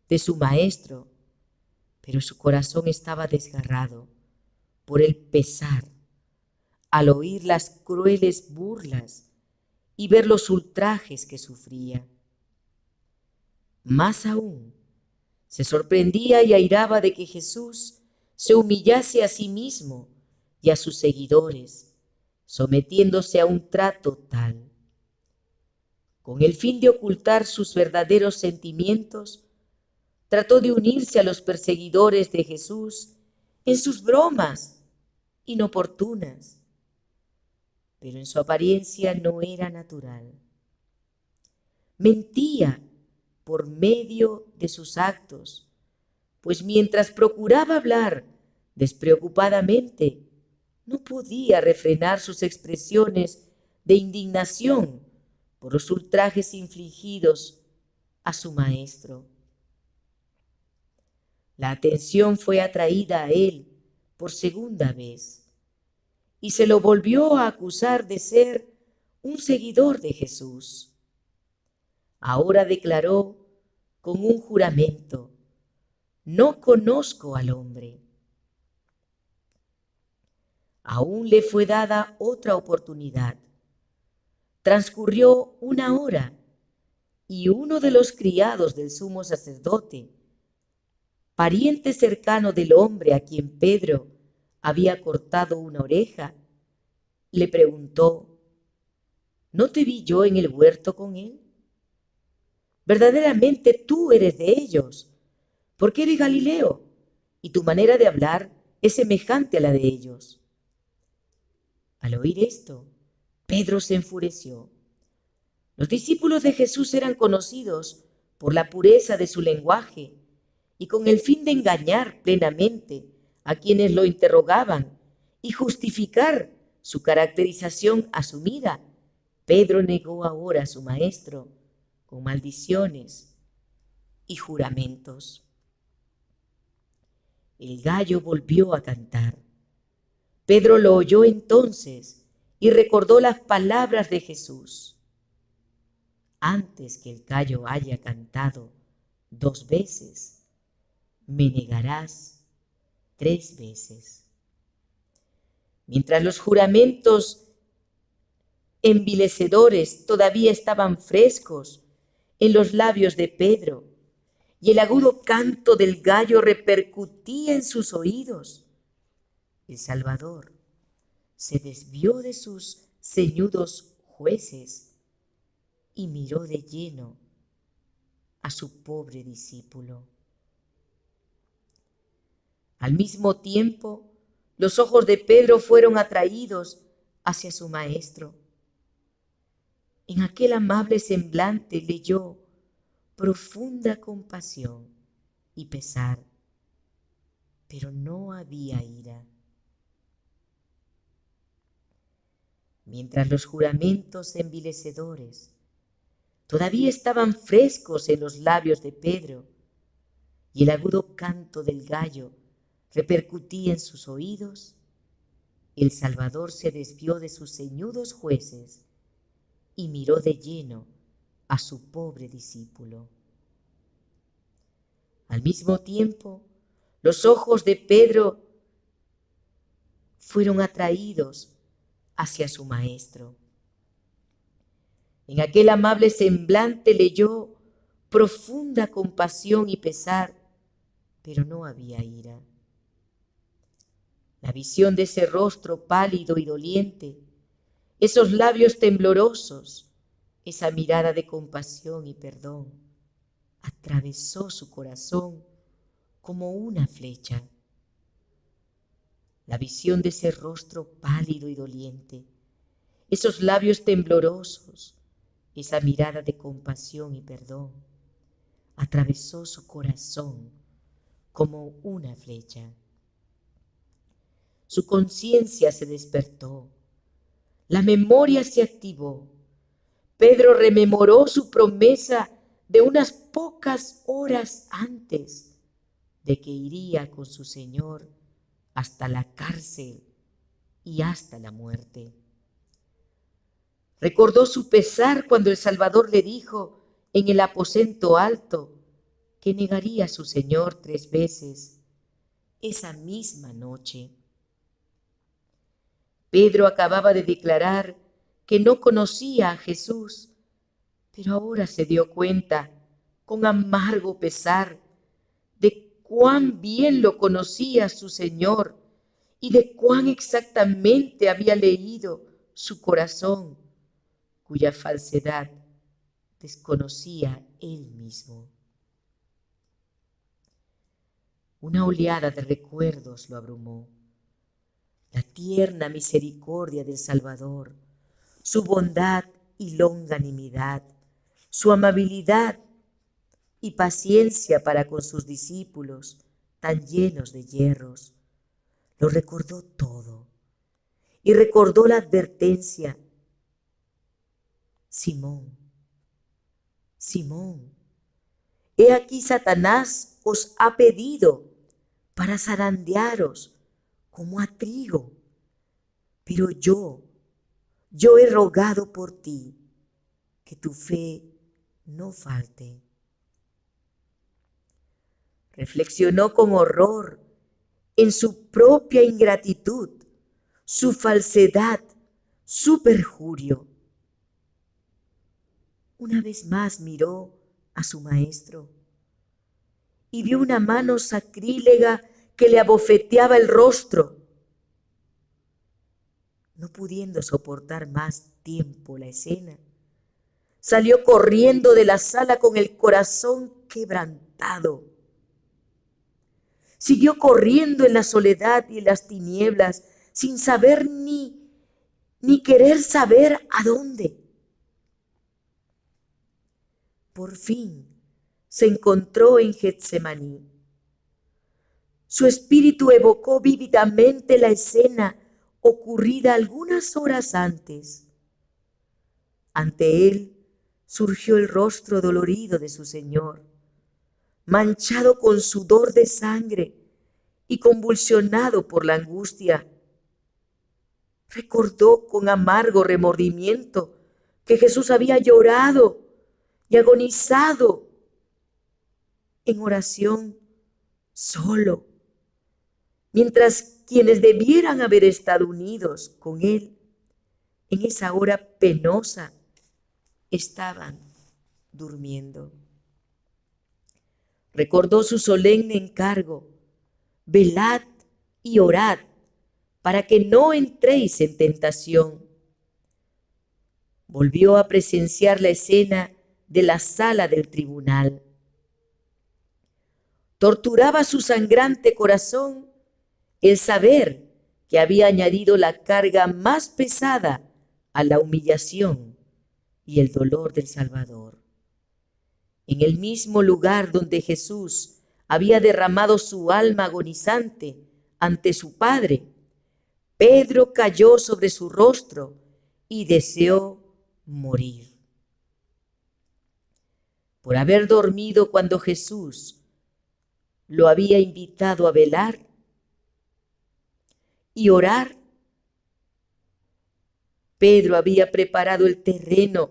de su maestro, pero su corazón estaba desgarrado por el pesar al oír las crueles burlas y ver los ultrajes que sufría. Más aún, se sorprendía y airaba de que Jesús se humillase a sí mismo y a sus seguidores, sometiéndose a un trato tal. Con el fin de ocultar sus verdaderos sentimientos, trató de unirse a los perseguidores de Jesús en sus bromas inoportunas, pero en su apariencia no era natural. Mentía por medio de sus actos, pues mientras procuraba hablar despreocupadamente, no podía refrenar sus expresiones de indignación por los ultrajes infligidos a su maestro. La atención fue atraída a él por segunda vez y se lo volvió a acusar de ser un seguidor de Jesús. Ahora declaró con un juramento: no conozco al hombre. Aún le fue dada otra oportunidad. Transcurrió una hora y uno de los criados del sumo sacerdote, pariente cercano del hombre a quien Pedro había cortado una oreja, le preguntó: ¿no te vi yo en el huerto con él? Verdaderamente tú eres de ellos, porque eres Galileo, y tu manera de hablar es semejante a la de ellos. Al oír esto, Pedro se enfureció. Los discípulos de Jesús eran conocidos por la pureza de su lenguaje y con el fin de engañar plenamente a quienes lo interrogaban y justificar su caracterización asumida, Pedro negó ahora a su maestro con maldiciones y juramentos. El gallo volvió a cantar. Pedro lo oyó entonces y recordó las palabras de Jesús. Antes que el gallo haya cantado 2 veces, me negarás 3 veces. Mientras los juramentos envilecedores todavía estaban frescos en los labios de Pedro y el agudo canto del gallo repercutía en sus oídos, el Salvador se desvió de sus ceñudos jueces y miró de lleno a su pobre discípulo. Al mismo tiempo, los ojos de Pedro fueron atraídos hacia su maestro. En aquel amable semblante leyó profunda compasión y pesar, pero no había ira. Mientras los juramentos envilecedores todavía estaban frescos en los labios de Pedro y el agudo canto del gallo repercutía en sus oídos, el Salvador se desvió de sus ceñudos jueces y miró de lleno a su pobre discípulo. Al mismo tiempo, los ojos de Pedro fueron atraídos hacia su maestro. En aquel amable semblante leyó profunda compasión y pesar, pero no había ira. La visión de ese rostro pálido y doliente, esos labios temblorosos, esa mirada de compasión y perdón, atravesó su corazón como una flecha. La visión de ese rostro pálido y doliente, esos labios temblorosos, esa mirada de compasión y perdón, atravesó su corazón como una flecha. Su conciencia se despertó, la memoria se activó. Pedro rememoró su promesa de unas pocas horas antes de que iría con su Señor hasta la cárcel y hasta la muerte. Recordó su pesar cuando el Salvador le dijo en el aposento alto que negaría a su Señor 3 veces esa misma noche. Pedro acababa de declarar que no conocía a Jesús, pero ahora se dio cuenta con amargo pesar de cuán bien lo conocía su Señor y de cuán exactamente había leído su corazón, cuya falsedad desconocía él mismo. Una oleada de recuerdos lo abrumó. La tierna misericordia del Salvador, su bondad y longanimidad, su amabilidad y paciencia para con sus discípulos tan llenos de yerros. Lo recordó todo y recordó la advertencia: Simón, Simón, he aquí Satanás os ha pedido para zarandearos como a trigo, pero yo he rogado por ti que tu fe no falte. Reflexionó con horror en su propia ingratitud, su falsedad, su perjurio. Una vez más miró a su maestro y vio una mano sacrílega que le abofeteaba el rostro. No pudiendo soportar más tiempo la escena, salió corriendo de la sala con el corazón quebrantado. Siguió corriendo en la soledad y en las tinieblas, sin saber ni querer saber a dónde. Por fin se encontró en Getsemaní. Su espíritu evocó vívidamente la escena ocurrida algunas horas antes. Ante él surgió el rostro dolorido de su Señor, manchado con sudor de sangre y convulsionado por la angustia. recordó con amargo remordimiento que Jesús había llorado y agonizado en oración solo, mientras quienes debieran haber estado unidos con él en esa hora penosa estaban durmiendo. Recordó su solemne encargo: velad y orad para que no entréis en tentación. Volvió a presenciar la escena de la sala del tribunal. Torturaba su sangrante corazón el saber que había añadido la carga más pesada a la humillación y el dolor del Salvador. En el mismo lugar donde Jesús había derramado su alma agonizante ante su Padre, Pedro cayó sobre su rostro y deseó morir. Por haber dormido cuando Jesús lo había invitado a velar y orar, Pedro había preparado el terreno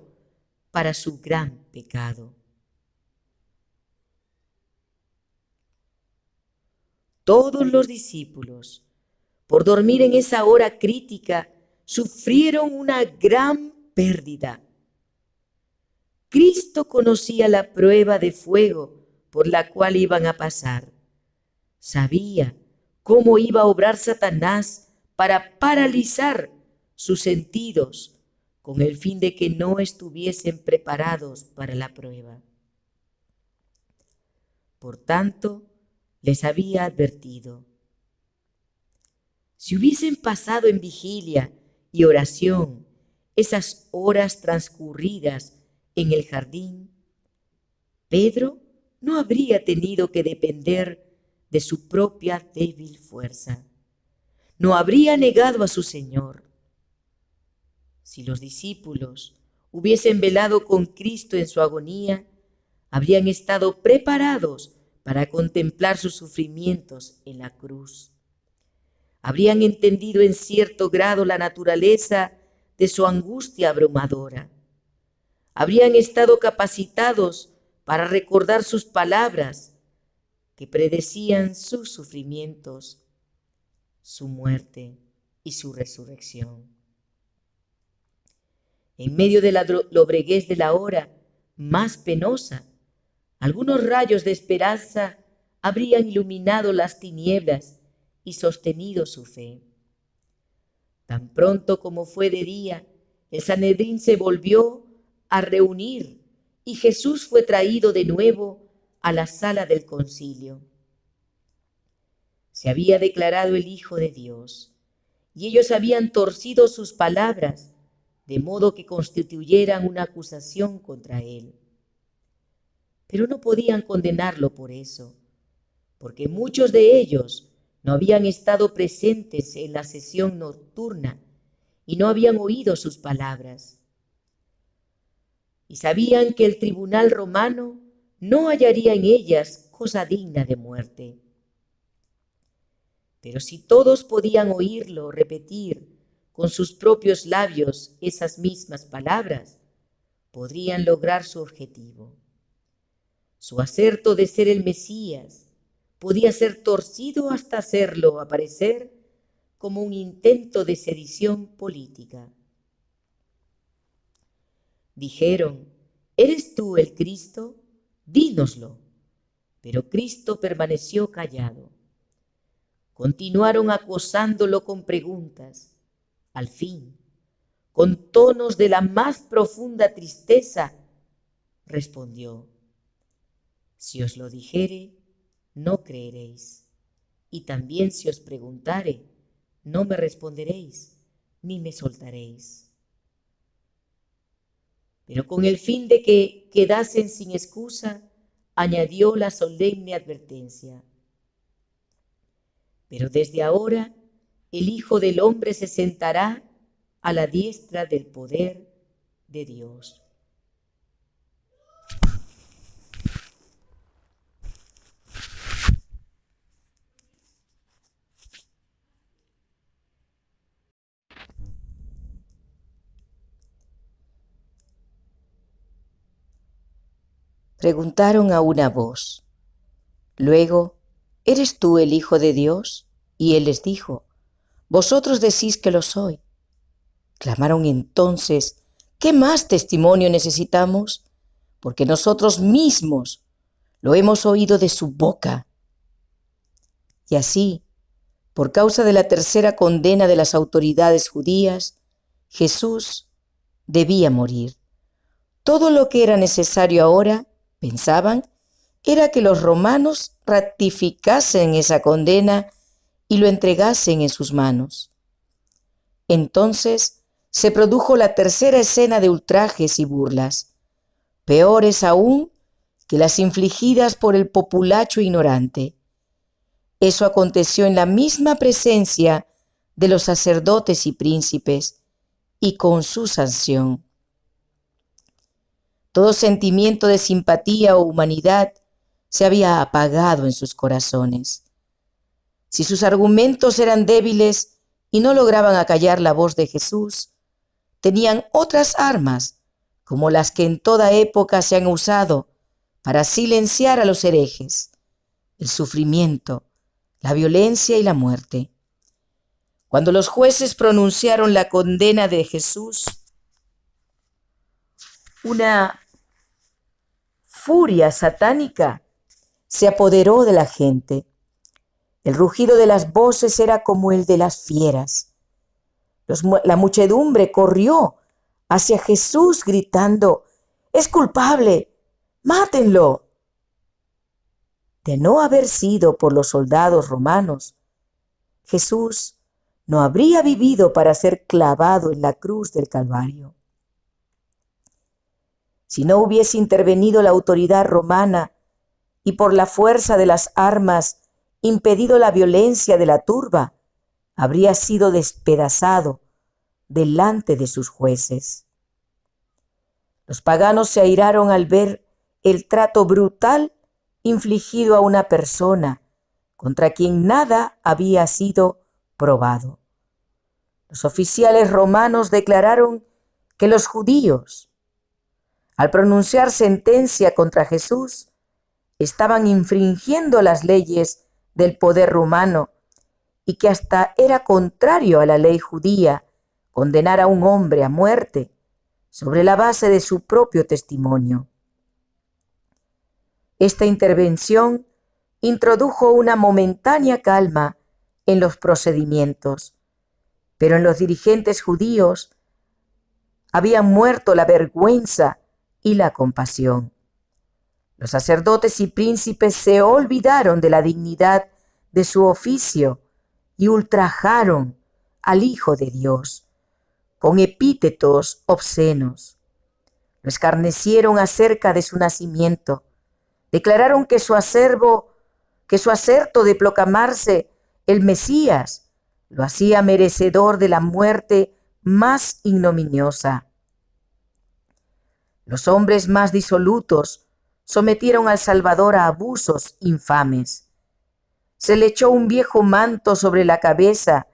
para su gran pecado. Todos los discípulos, por dormir en esa hora crítica, sufrieron una gran pérdida. Cristo conocía la prueba de fuego por la cual iban a pasar. Sabía cómo iba a obrar Satanás para paralizar sus sentidos con el fin de que no estuviesen preparados para la prueba. Por tanto, les había advertido: si hubiesen pasado en vigilia y oración esas horas transcurridas en el jardín, Pedro no habría tenido que depender de su propia débil fuerza. No habría negado a su Señor. Si los discípulos hubiesen velado con Cristo en su agonía, habrían estado preparados para contemplar sus sufrimientos en la cruz. Habrían entendido en cierto grado la naturaleza de su angustia abrumadora. Habrían estado capacitados para recordar sus palabras que predecían sus sufrimientos, su muerte y su resurrección. En medio de la lobreguez de la hora más penosa, algunos rayos de esperanza habrían iluminado las tinieblas y sostenido su fe. Tan pronto como fue de día, el Sanedrín se volvió a reunir y Jesús fue traído de nuevo a la sala del concilio. Se había declarado el Hijo de Dios y ellos habían torcido sus palabras de modo que constituyeran una acusación contra él. Pero no podían condenarlo por eso, porque muchos de ellos no habían estado presentes en la sesión nocturna y no habían oído sus palabras. Y sabían que el tribunal romano no hallaría en ellas cosa digna de muerte. Pero si todos podían oírlo repetir con sus propios labios esas mismas palabras, podrían lograr su objetivo. Su aserto de ser el Mesías podía ser torcido hasta hacerlo aparecer como un intento de sedición política. Dijeron: ¿eres tú el Cristo? Dínoslo. Pero Cristo permaneció callado. Continuaron acosándolo con preguntas. Al fin, con tonos de la más profunda tristeza, respondió: si os lo dijere, no creeréis, y también si os preguntare, no me responderéis, ni me soltaréis. Pero con el fin de que quedasen sin excusa, añadió la solemne advertencia: pero desde ahora el Hijo del Hombre se sentará a la diestra del poder de Dios. preguntaron a una voz. Luego, ¿eres tú el Hijo de Dios? Y él les dijo, vosotros decís que lo soy. Clamaron entonces, ¿qué más testimonio necesitamos? Porque nosotros mismos lo hemos oído de su boca. Y así, por causa de la tercera condena de las autoridades judías, Jesús debía morir. Todo lo que era necesario ahora, pensaban, era que los romanos ratificasen esa condena y lo entregasen en sus manos. Entonces se produjo la tercera escena de ultrajes y burlas, peores aún que las infligidas por el populacho ignorante. Eso aconteció en la misma presencia de los sacerdotes y príncipes y con su sanción. Todo sentimiento de simpatía o humanidad se había apagado en sus corazones. Si sus argumentos eran débiles y no lograban acallar la voz de Jesús, tenían otras armas, como las que en toda época se han usado para silenciar a los herejes: el sufrimiento, la violencia y la muerte. Cuando los jueces pronunciaron la condena de Jesús, una furia satánica se apoderó de la gente. El rugido de las voces era como el de las fieras. La muchedumbre corrió hacia Jesús gritando, ¡es culpable! ¡Mátenlo! De no haber sido por los soldados romanos, Jesús no habría vivido para ser clavado en la cruz del Calvario. Si no hubiese intervenido la autoridad romana y por la fuerza de las armas impedido la violencia de la turba, habría sido despedazado delante de sus jueces. Los paganos se airaron al ver el trato brutal infligido a una persona contra quien nada había sido probado. Los oficiales romanos declararon que los judíos, al pronunciar sentencia contra Jesús, estaban infringiendo las leyes del poder romano y que hasta era contrario a la ley judía condenar a un hombre a muerte sobre la base de su propio testimonio. Esta intervención introdujo una momentánea calma en los procedimientos, pero en los dirigentes judíos habían muerto la vergüenza y la compasión. Los sacerdotes y príncipes se olvidaron de la dignidad de su oficio y ultrajaron al Hijo de Dios con epítetos obscenos. Lo escarnecieron acerca de su nacimiento. Declararon que su acerto de proclamarse el Mesías lo hacía merecedor de la muerte más ignominiosa. Los hombres más disolutos sometieron al Salvador a abusos infames. Se le echó un viejo manto sobre la cabeza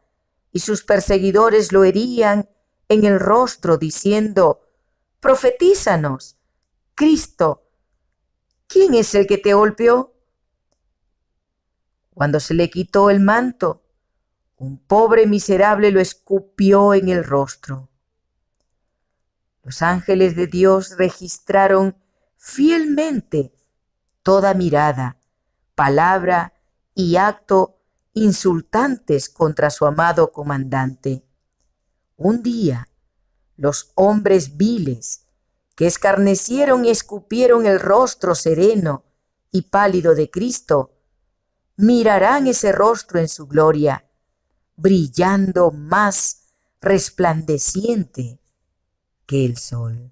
y sus perseguidores lo herían en el rostro diciendo, «Profetízanos, Cristo, ¿quién es el que te golpeó?» Cuando se le quitó el manto, un pobre miserable lo escupió en el rostro. Los ángeles de Dios registraron fielmente toda mirada, palabra y acto insultantes contra su amado comandante. Un día, los hombres viles que escarnecieron y escupieron el rostro sereno y pálido de Cristo, mirarán ese rostro en su gloria, brillando más resplandeciente que el sol.